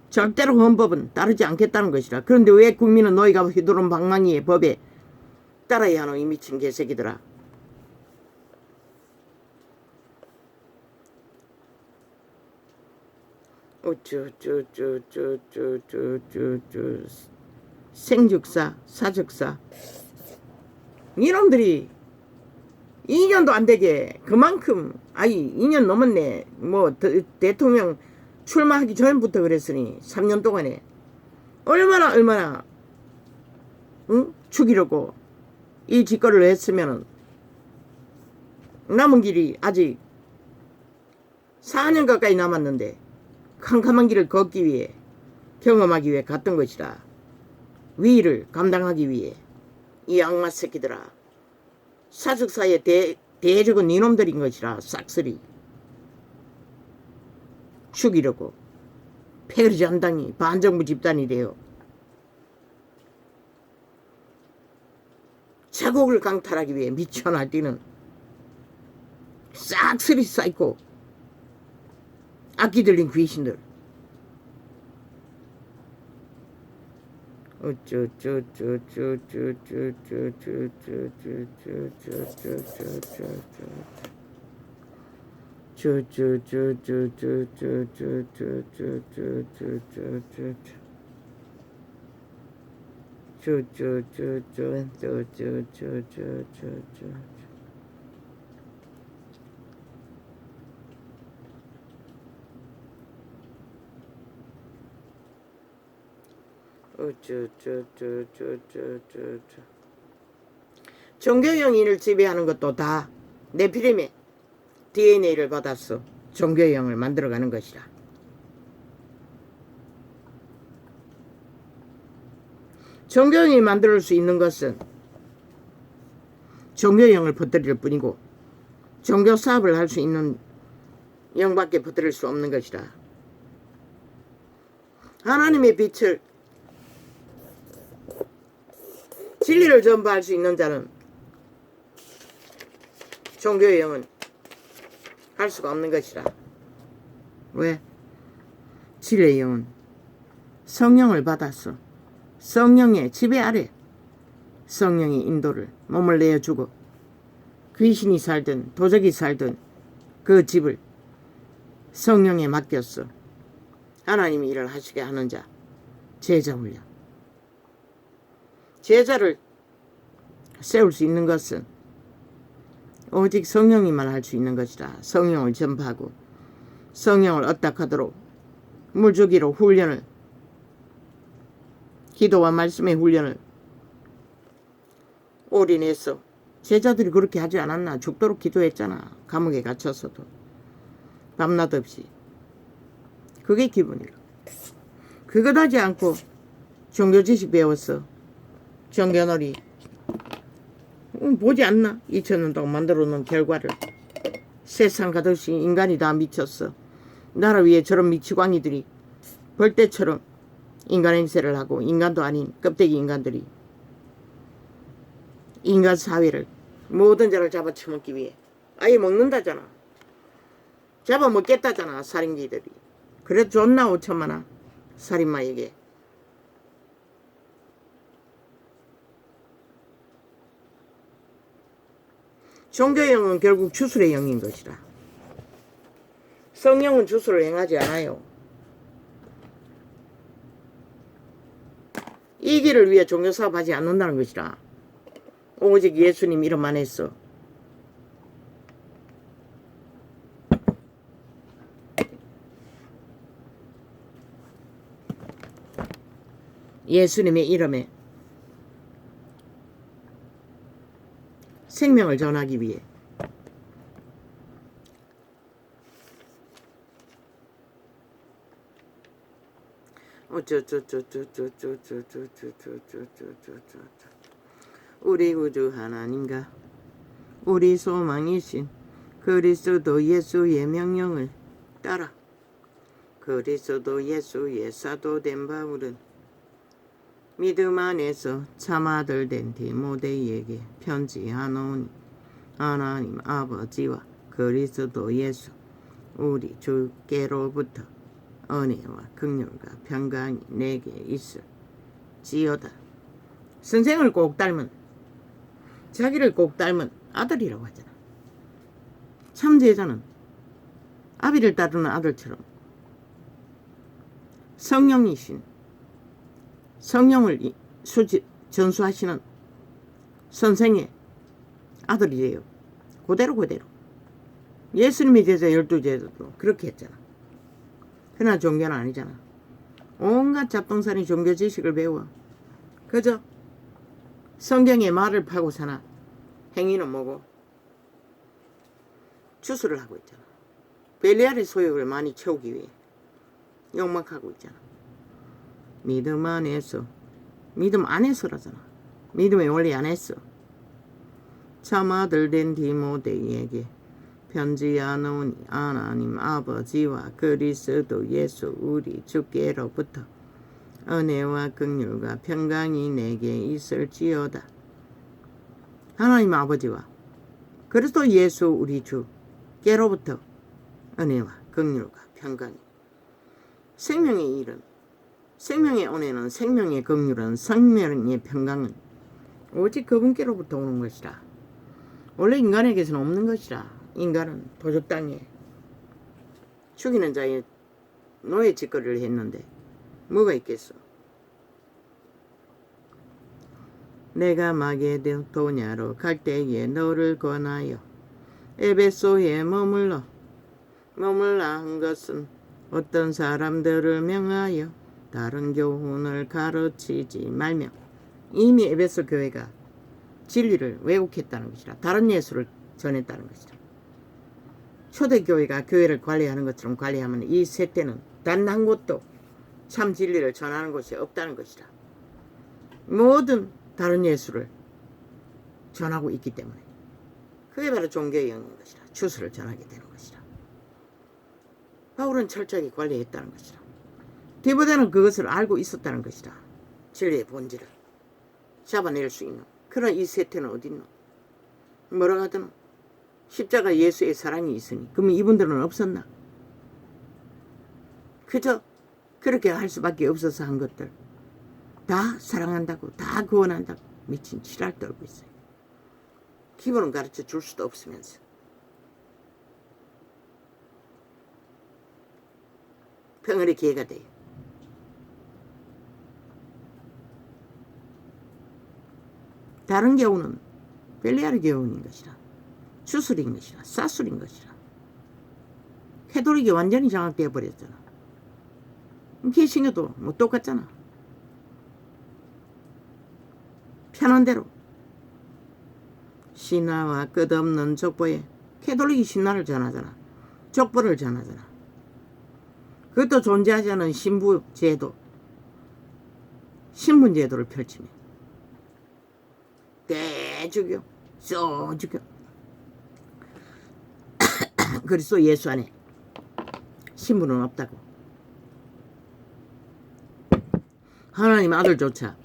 절대로 헌법은 따르지 않겠다는 것이라. 그런데 왜 국민은 너희가 휘두른 방망이의 법에 따라야 하노? 이 미친 개새끼들아. 생즉사 사즉사 이놈들이 2년도 안 되게 그만큼 2년 넘었네. 뭐 대통령 출마하기 전부터 그랬으니 3년 동안에 얼마나 응? 죽이려고 이 짓거리를 했으면은 남은 길이 아직 4년 가까이 남았는데 캄캄한 길을 걷기 위해 경험하기 위해 갔던 것이라. 위를 감당하기 위해. 이 악마 새끼들아, 사석사의 대적은 니놈들인 것이라. 싹쓸이 죽이려고 패거리 잔당이 반정부 집단이 되어 자국을 강탈하기 위해 미쳐 날뛰는 싹쓸이 사이코 악기 들린 귀신들. 종교형인을 지배하는 것도 다 네피림의 DNA를 받아서 종교형을 만들어가는 것이라. 종교형이 만들 수 있는 것은 종교형을 퍼뜨릴 뿐이고 종교 사업을 할 수 있는 영밖에 퍼뜨릴 수 없는 것이라. 하나님의 빛을 진리를 전파할 수 있는 자는 종교의 영은 할 수가 없는 것이라. 왜? 진리의 영은 성령을 받았어. 성령의 지배 아래 성령의 인도를 몸을 내어주고 귀신이 살든 도적이 살든 그 집을 성령에 맡겼어. 하나님이 일을 하시게 하는 자, 제자 훈련. 제자를 세울 수 있는 것은 오직 성령이만 할 수 있는 것이라. 성령을 전파하고 성령을 어떡하도록 물주기로 훈련을, 기도와 말씀의 훈련을 올인해서 제자들이 그렇게 하지 않았나. 죽도록 기도했잖아. 감옥에 갇혀서도 밤낮 없이. 그게 기분이라. 그것 하지 않고 종교 지식 배웠어. 정견놀이 보지 않나? 2000년 동안 만들어 놓은 결과를. 세상 가듯이 인간이 다 미쳤어. 나를 위해 저런 미치광이들이 벌떼처럼 인간 행세를 하고, 인간도 아닌 껍데기 인간들이 인간 사회를 모든 자를 잡아쳐먹기 위해 아예 먹는다잖아. 잡아먹겠다잖아, 살인귀들이. 그래 좋나 5천만원 살인마에게. 종교의 영은 결국 주술의 영인 것이라. 성령은 주술을 행하지 않아요. 이 길을 위해 종교사업 하지 않는다는 것이라. 오직 예수님 이름만 했어. 예수님의 이름에 생명을 전하기 위해. 우리 구주 하나님과 우리 소망이신 그리스도 예수의 명령을 따라 그리스도 예수의 사도된 바울은 믿음 안에서 참아들 된 디모데에게 편지하노니, 하나님 아버지와 그리스도 예수 우리 주께로부터 은혜와 긍휼과 평강이 내게 있을지어다. 선생을 꼭 닮은, 자기를 꼭 닮은 아들이라고 하잖아. 참 제자는 아비를 따르는 아들처럼 성령이신, 성령을 전수하시는 선생의 아들이래요. 그대로. 예수님의 제자 12제자도 그렇게 했잖아. 그러나 종교는 아니잖아. 온갖 잡동사니 종교 지식을 배워. 그저 성경의 말을 파고 사나. 행위는 뭐고? 주술을 하고 있잖아. 벨리알의 소욕을 많이 채우기 위해 욕망하고 있잖아. 믿음 안에서, 믿음 안에서라잖아. 믿음의 원리 안에서. 참 아들 된 디모데에게 편지하노니 하나님 아버지와 그리스도 예수 우리 주께로부터 은혜와 긍휼과 평강이 내게 있을지어다. 하나님 아버지와 그리스도 예수 우리 주께로부터 은혜와 긍휼과 평강이, 생명의 일은, 생명의 은혜는, 생명의 긍휼은, 생명의 평강은 오직 그분께로부터 오는 것이라. 원래 인간에게서는 없는 것이라. 인간은 도적 땅에 죽이는 자의 노예 짓거리를 했는데 뭐가 있겠어. 내가 마게도냐로 갈 때에 너를 권하여 에베소에 머물라 한 것은 어떤 사람들을 명하여 다른 교훈을 가르치지 말며, 이미 에베소 교회가 진리를 왜곡했다는 것이라. 다른 예수를 전했다는 것이라. 초대교회가 교회를 관리하는 것처럼 관리하면 이 세대는 단 한 곳도 참 진리를 전하는 곳이 없다는 것이라. 모든 다른 예수를 전하고 있기 때문에 그게 바로 종교의 영인 것이라. 주술을 전하게 되는 것이라. 바울은 철저하게 관리했다는 것이라. 디모데는 그것을 알고 있었다는 것이라. 진리의 본질을 잡아낼 수 있는 그런 이 세태는 어디 있노? 뭐라고 하더노? 십자가 예수의 사랑이 있으니. 그러면 이분들은 없었나? 그저 그렇게 할 수밖에 없어서 한 것들 다 사랑한다고, 다 구원한다고 미친 지랄 떨고 있어요. 기본은 가르쳐 줄 수도 없으면서. 평일의 기회가 돼요. 다른 교훈은 벨리아르 교훈인 것이라. 주술인 것이라. 사술인 것이라. 캐톨릭이 완전히 장악되어 버렸잖아. 개신교도 뭐 똑같잖아. 편한 대로 신화와 끝없는 족보에 캐톨릭이 신화를 전하잖아. 족보를 전하잖아. 그것도 존재하지 않은 신부 제도, 신분 제도를 펼치며 대주교, 소주교, 그리스도 예수 안에 신분은 없다고. 하나님 아들조차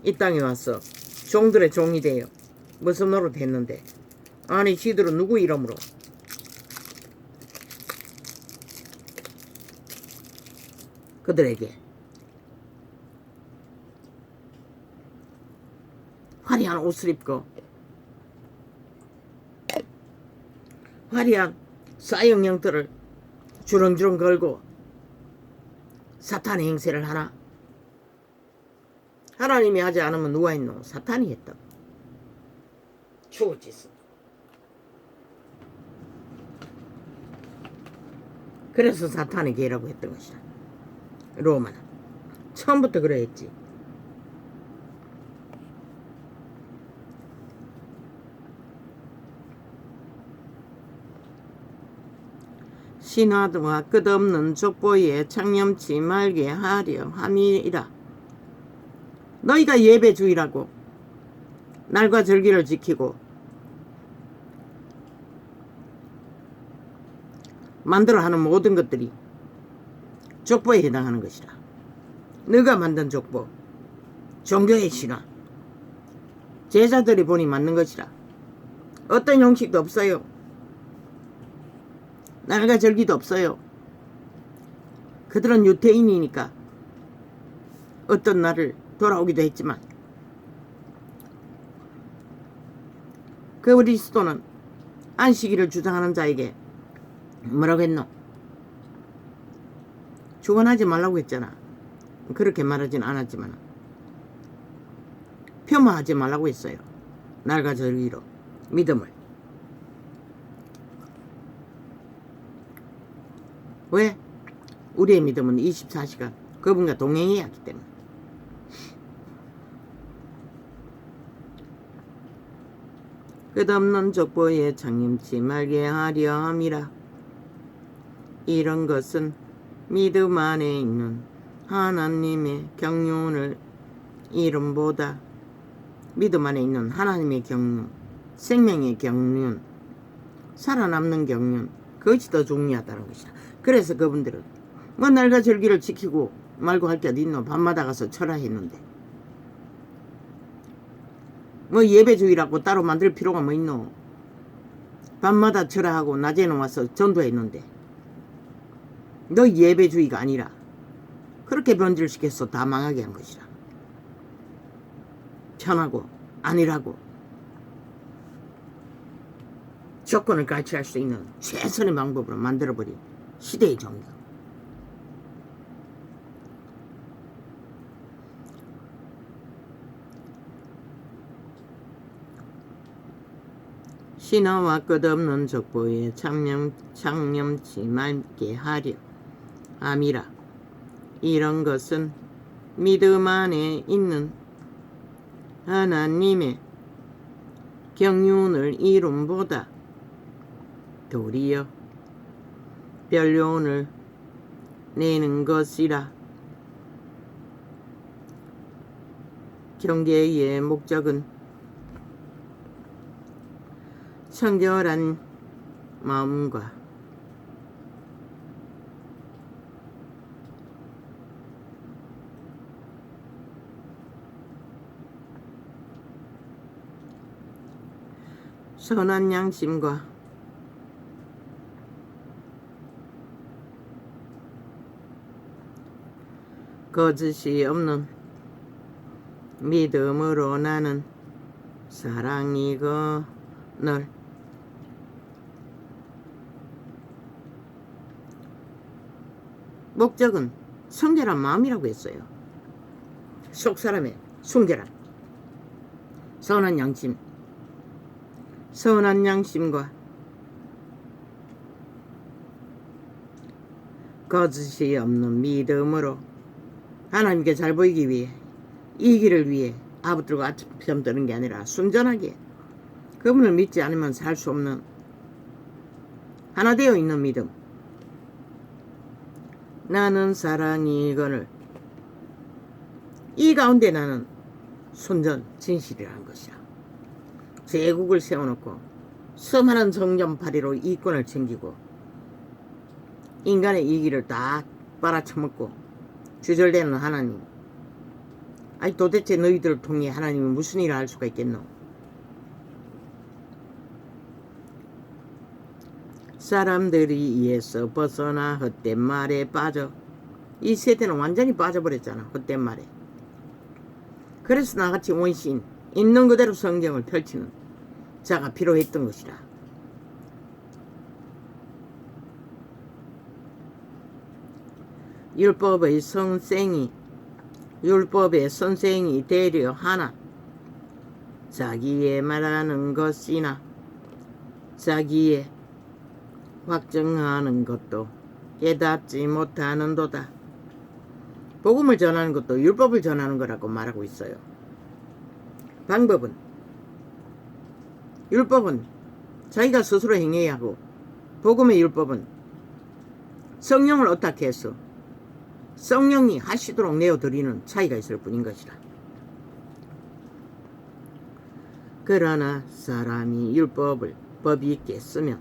이 땅에 와서 종들의 종이 되어 무슨 노릇 했는데, 아니 지들은 누구 이름으로 그들에게 화려한 옷을 입고 화려한 사형령들을 주렁주렁 걸고 사탄의 행세를 하나? 하나님이 하지 않으면 누가 있노? 사탄이 했다고. 죽을 짓을. 그래서 사탄의 계라고 했던 것이다. 로마는 처음부터 그래 했지. 신화와 끝없는 족보에 창념치 말게 하려 함이라. 너희가 예배 주일하고 날과 절기를 지키고 만들어 하는 모든 것들이 족보에 해당하는 것이라. 너가 만든 족보, 종교의 신화, 제자들이 보니 맞는 것이라. 어떤 형식도 없어요. 날과 절기도 없어요. 그들은 유태인이니까 어떤 날을 돌아오기도 했지만, 그리스도는 안식일을 주장하는 자에게 뭐라고 했노? 주관하지 말라고 했잖아. 그렇게 말하진 않았지만 폄하하지 말라고 했어요. 날과 절기로 믿음을. 왜? 우리의 믿음은 24시간 그분과 동행해야 하기 때문에. 끝없는 족보에 창념치 말게 하려 함이라. 이런 것은 믿음 안에 있는 하나님의 경륜을 이름보다 믿음 안에 있는 하나님의 경륜, 생명의 경륜, 살아남는 경륜, 그것이 더 중요하다는 것이다. 그래서 그분들은 뭐 날과 절기를 지키고 말고 할 게 어디 있노? 밤마다 가서 철화했는데 뭐 예배주의라고 따로 만들 필요가 뭐 있노? 밤마다 철화하고 낮에는 와서 전도했는데 너 예배주의가 아니라 그렇게 변질시켜서 다 망하게 한 것이라. 편하고 아니라고 조건을 같이 할 수 있는 최선의 방법으로 만들어버린 시대의 종교. 신화와 끝없는 족보에 창념치 말게 하려 함이라. 이런 것은 믿음 안에 있는 하나님의 경륜을 이름보다 도리어 변론을 내는 것이라. 경계의 목적은 청결한 마음과 선한 양심과 거짓이 없는 믿음으로 나는 사랑이거늘 목적은 순결한 마음이라고 했어요. 속사람의 순결한 선한 양심, 선한 양심과 거짓이 없는 믿음으로 하나님께 잘 보이기 위해, 이 길을 위해 아부들고 아편 드는 게 아니라 순전하게 그분을 믿지 않으면 살 수 없는 하나 되어 있는 믿음. 나는 사랑이거늘 이 가운데 나는 순전 진실이라는 것이야. 제국을 세워놓고 수많은 정전파리로 이권을 챙기고 인간의 이기를 다 빨아쳐먹고 주절되는 하나님. 아니 도대체 너희들을 통해 하나님이 무슨 일을 할 수가 있겠노? 사람들이 이에서 벗어나 헛된 말에 빠져. 이 세대는 완전히 빠져버렸잖아. 헛된 말에. 그래서 나같이 원신 있는 그대로 성경을 펼치는 자가 필요했던 것이라. 율법의 선생이 되려 하나 자기의 말하는 것이나 자기의 확증하는 것도 깨닫지 못하는도다. 복음을 전하는 것도 율법을 전하는 거라고 말하고 있어요. 방법은 율법은 자기가 스스로 행해야 하고 복음의 율법은 성령을 어떻게 해서 성령이 하시도록 내어드리는 차이가 있을 뿐인 것이라. 그러나 사람이 율법을 법이 있게 쓰면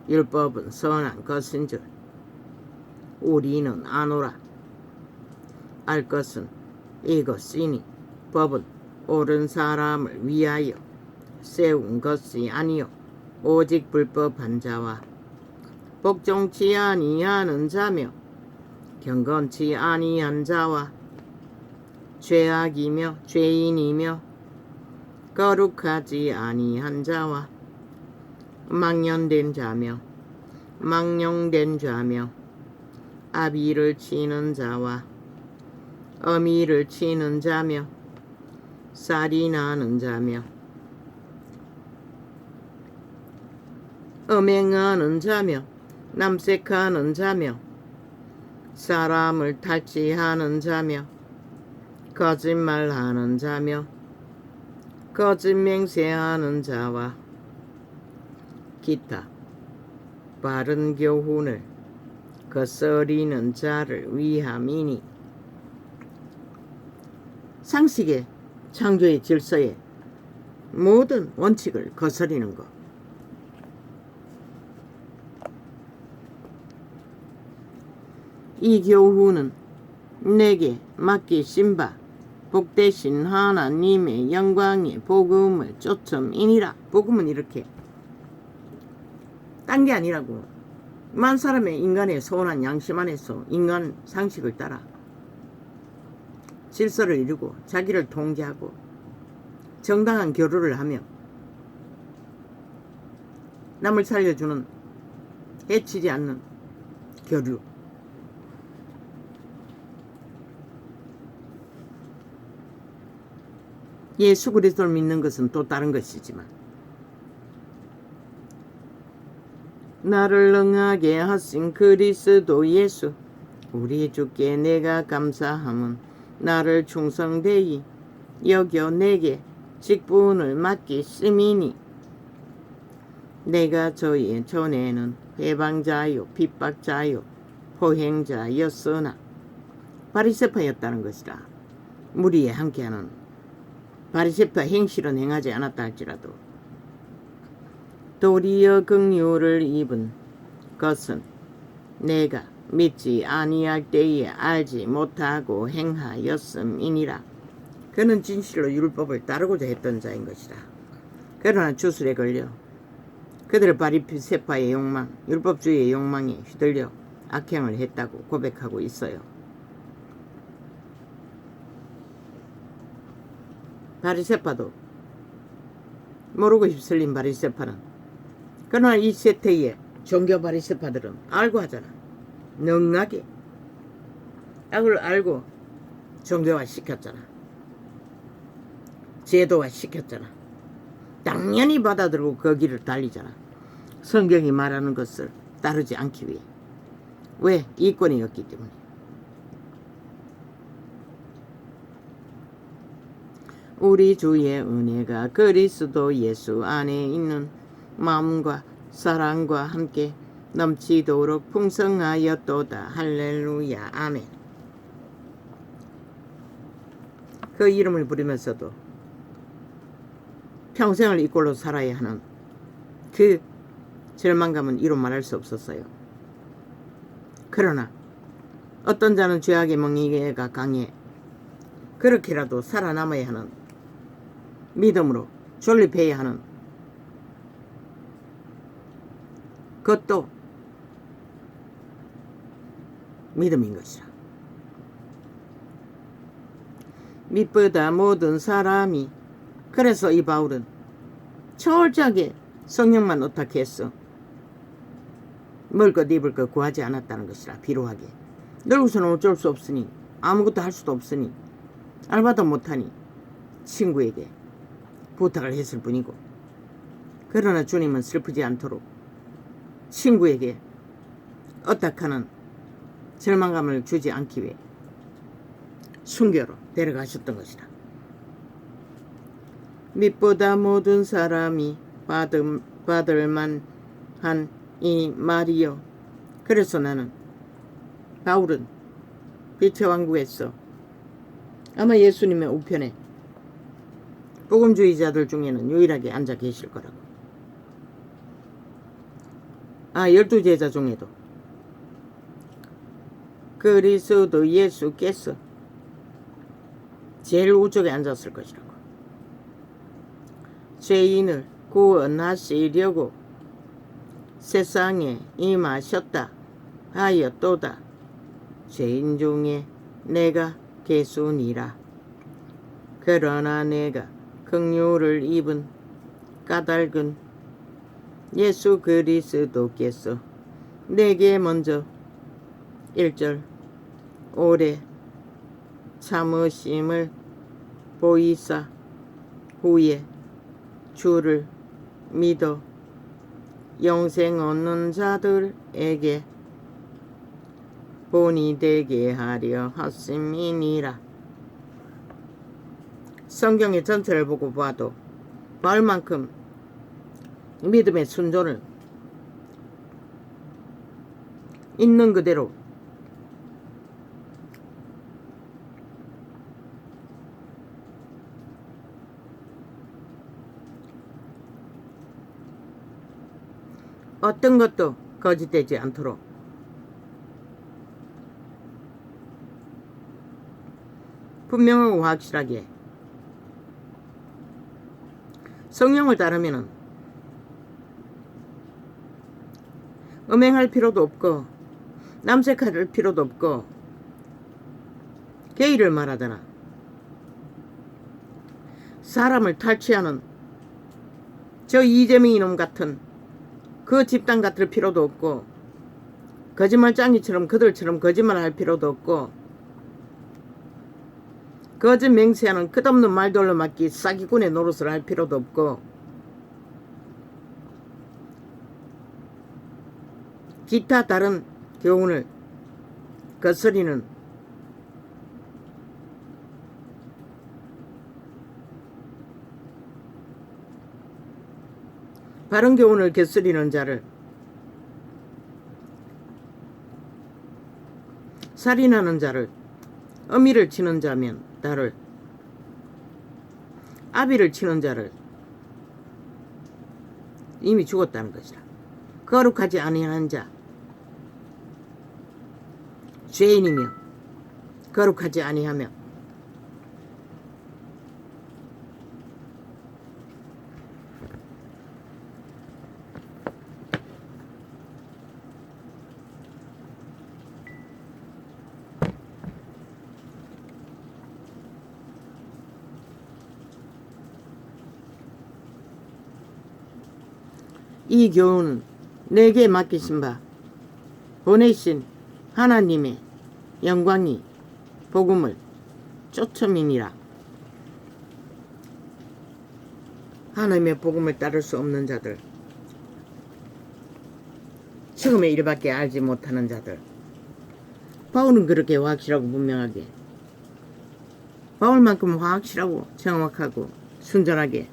율법은 선한 것인 줄 우리는 아노라. 알 것은 이것이니 법은 옳은 사람을 위하여 세운 것이 아니요 오직 불법한 자와 복종치 아니하는 자며 경건치 아니한 자와 죄악이며 죄인이며 거룩하지 아니한 자와 망령된 자며 아비를 치는 자와 어미를 치는 자며 살인하는 자며 음행하는 자며 남색하는 자며 사람을 탈취하는 자며 거짓말하는 자며 거짓 맹세하는 자와 기타 바른 교훈을 거스리는 자를 위함이니. 상식의 창조의 질서에 모든 원칙을 거스리는 것. 이 교훈은 내게 맡기신 바 복되신 하나님의 영광의 복음의 초점이니라. 복음은 이렇게 딴 게 아니라고. 만 사람의 인간의 선한 양심 안에서 인간 상식을 따라 질서를 이루고 자기를 통제하고 정당한 교류를 하며 남을 살려주는 해치지 않는 교류. 예수 그리스도를 믿는 것은 또 다른 것이지만 나를 능하게 하신 그리스도 예수 우리 주께 내가 감사함은 나를 충성되이 여겨 내게 직분을 맡기심이니 내가 저희 전에는 해방자요 핍박자요 포행자였으나 바리새파였다는 것이라. 무리에 함께하는 바리새파 행실은 행하지 않았다 할지라도 도리어 긍휼을 입은 것은 내가 믿지 아니할 때에 알지 못하고 행하였음이니라. 그는 진실로 율법을 따르고자 했던 자인 것이라. 그러나 주술에 걸려 그들의 바리새파의 욕망, 율법주의의 욕망에 휘둘려 악행을 했다고 고백하고 있어요. 바리새파도 모르고 휩쓸린 바리새파는 그러나 이 세태의 종교 바리새파들은 알고 하잖아. 능하게 악을 알고 종교화 시켰잖아. 제도화 시켰잖아. 당연히 받아들고 그 길을 달리잖아. 성경이 말하는 것을 따르지 않기 위해. 왜? 이권이 없기 때문에. 우리 주의 은혜가 그리스도 예수 안에 있는 마음과 사랑과 함께 넘치도록 풍성하였도다. 할렐루야. 아멘. 그 이름을 부르면서도 평생을 이 꼴로 살아야 하는 그 절망감은 이루 말할 수 없었어요. 그러나 어떤 자는 죄악의 멍에가 강해 그렇게라도 살아남아야 하는 믿음으로 존립해야 하는 그것도 믿음인 것이라. 믿보다 모든 사람이. 그래서 이 바울은 철저하게 성령만 어떻게 했어. 먹을 것 입을 것 구하지 않았다는 것이라. 비로하게 늙어서는 어쩔 수 없으니 아무것도 할 수도 없으니 알바도 못하니 친구에게 부탁을 했을 뿐이고, 그러나 주님은 슬프지 않도록 친구에게 어떡하는 절망감을 주지 않기 위해 순교로 데려가셨던 것이다. 믿보다 모든 사람이 받을 만한 이 말이요. 그래서 나는 바울은 빛의 왕국에서 아마 예수님의 우편에 복음주의자들 중에는 유일하게 앉아 계실 거라고. 12제자 중에도 그리스도 예수께서 제일 우쪽에 앉았을 것이라고. 죄인을 구원하시려고 세상에 임하셨다 하였도다. 죄인 중에 내가 개수니라. 그러나 내가 긍휼을 입은 까닭은 예수 그리스도께서 내게 먼저 1절 오래 참으심을 보이사 후에 주를 믿어 영생 얻는 자들에게 본이 되게 하려 하심이니라. 성경의 전체를 보고 봐도 바울만큼 믿음의 순종을 있는 그대로 어떤 것도 거짓되지 않도록 분명하고 확실하게 성령을 따르면은 음행할 필요도 없고 남색할 필요도 없고 게이를 말하잖아. 사람을 탈취하는 저 이재명이 놈 같은 그 집단 같을 필요도 없고 거짓말장이처럼 그들처럼 거짓말할 필요도 없고 거짓 맹세하는 끝없는 말돌로 맞기 사기꾼의 노릇을 할 필요도 없고 기타 다른 교훈을 거스리는 바른 교훈을 거스리는 자를 살인하는 자를 어미를 치는 자면 나를 아비를 치는 자를 이미 죽었다는 것이라. 거룩하지 아니하는 자 죄인이며 거룩하지 아니하며 이 교훈은 내게 맡기신 바 보내신 하나님의 영광이 복음을 초점이니라. 하나님의 복음을 따를 수 없는 자들, 지금의 일밖에 알지 못하는 자들. 바울은 그렇게 확실하고 분명하게 바울만큼 확실하고 정확하고 순전하게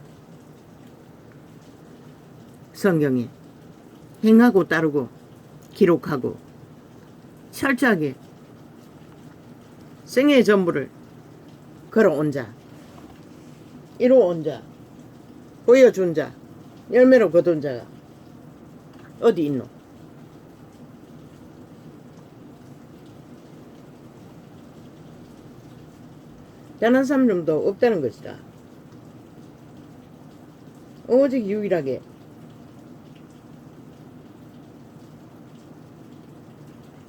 성경에 행하고 따르고 기록하고 철저하게 생애의 전부를 걸어온 자, 이루어온 자, 보여준 자, 열매로 거둔 자가 어디 있노? 단 한 사람도 없다는 것이다. 오직 유일하게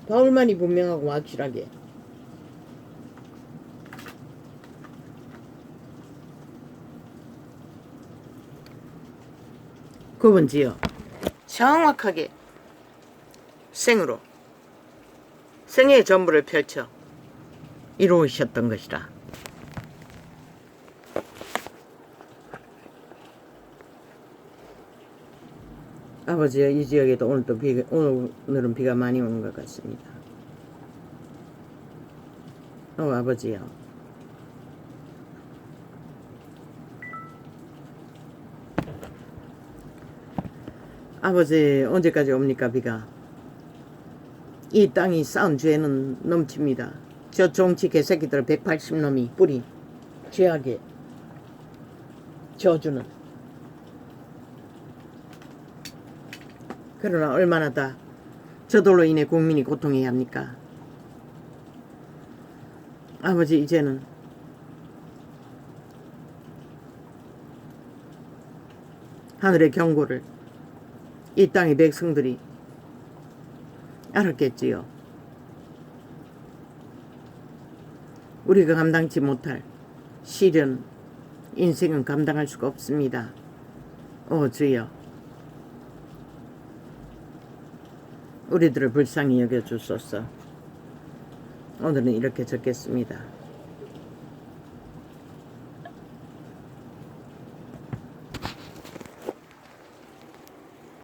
바울만이 분명하고 확실하게 구분지어 정확하게 생으로 생애의 전부를 펼쳐 이루으셨던 것이다. 아버지여, 이 지역에도 오늘은 비가 많이 오는 것 같습니다. 아버지여, 아버지, 언제까지 옵니까 비가? 이 땅이 쌓은 죄는 넘칩니다. 저 정치 개새끼들 180놈이 뿌리 죄악에 저주는. 그러나 얼마나 다 저돌로 인해 국민이 고통해야 합니까? 아버지, 이제는 하늘의 경고를 이 땅의 백성들이 알았겠지요. 우리가 감당치 못할 시련, 인생은 감당할 수가 없습니다. 주여, 우리들을 불쌍히 여겨주소서. 오늘은 이렇게 적겠습니다.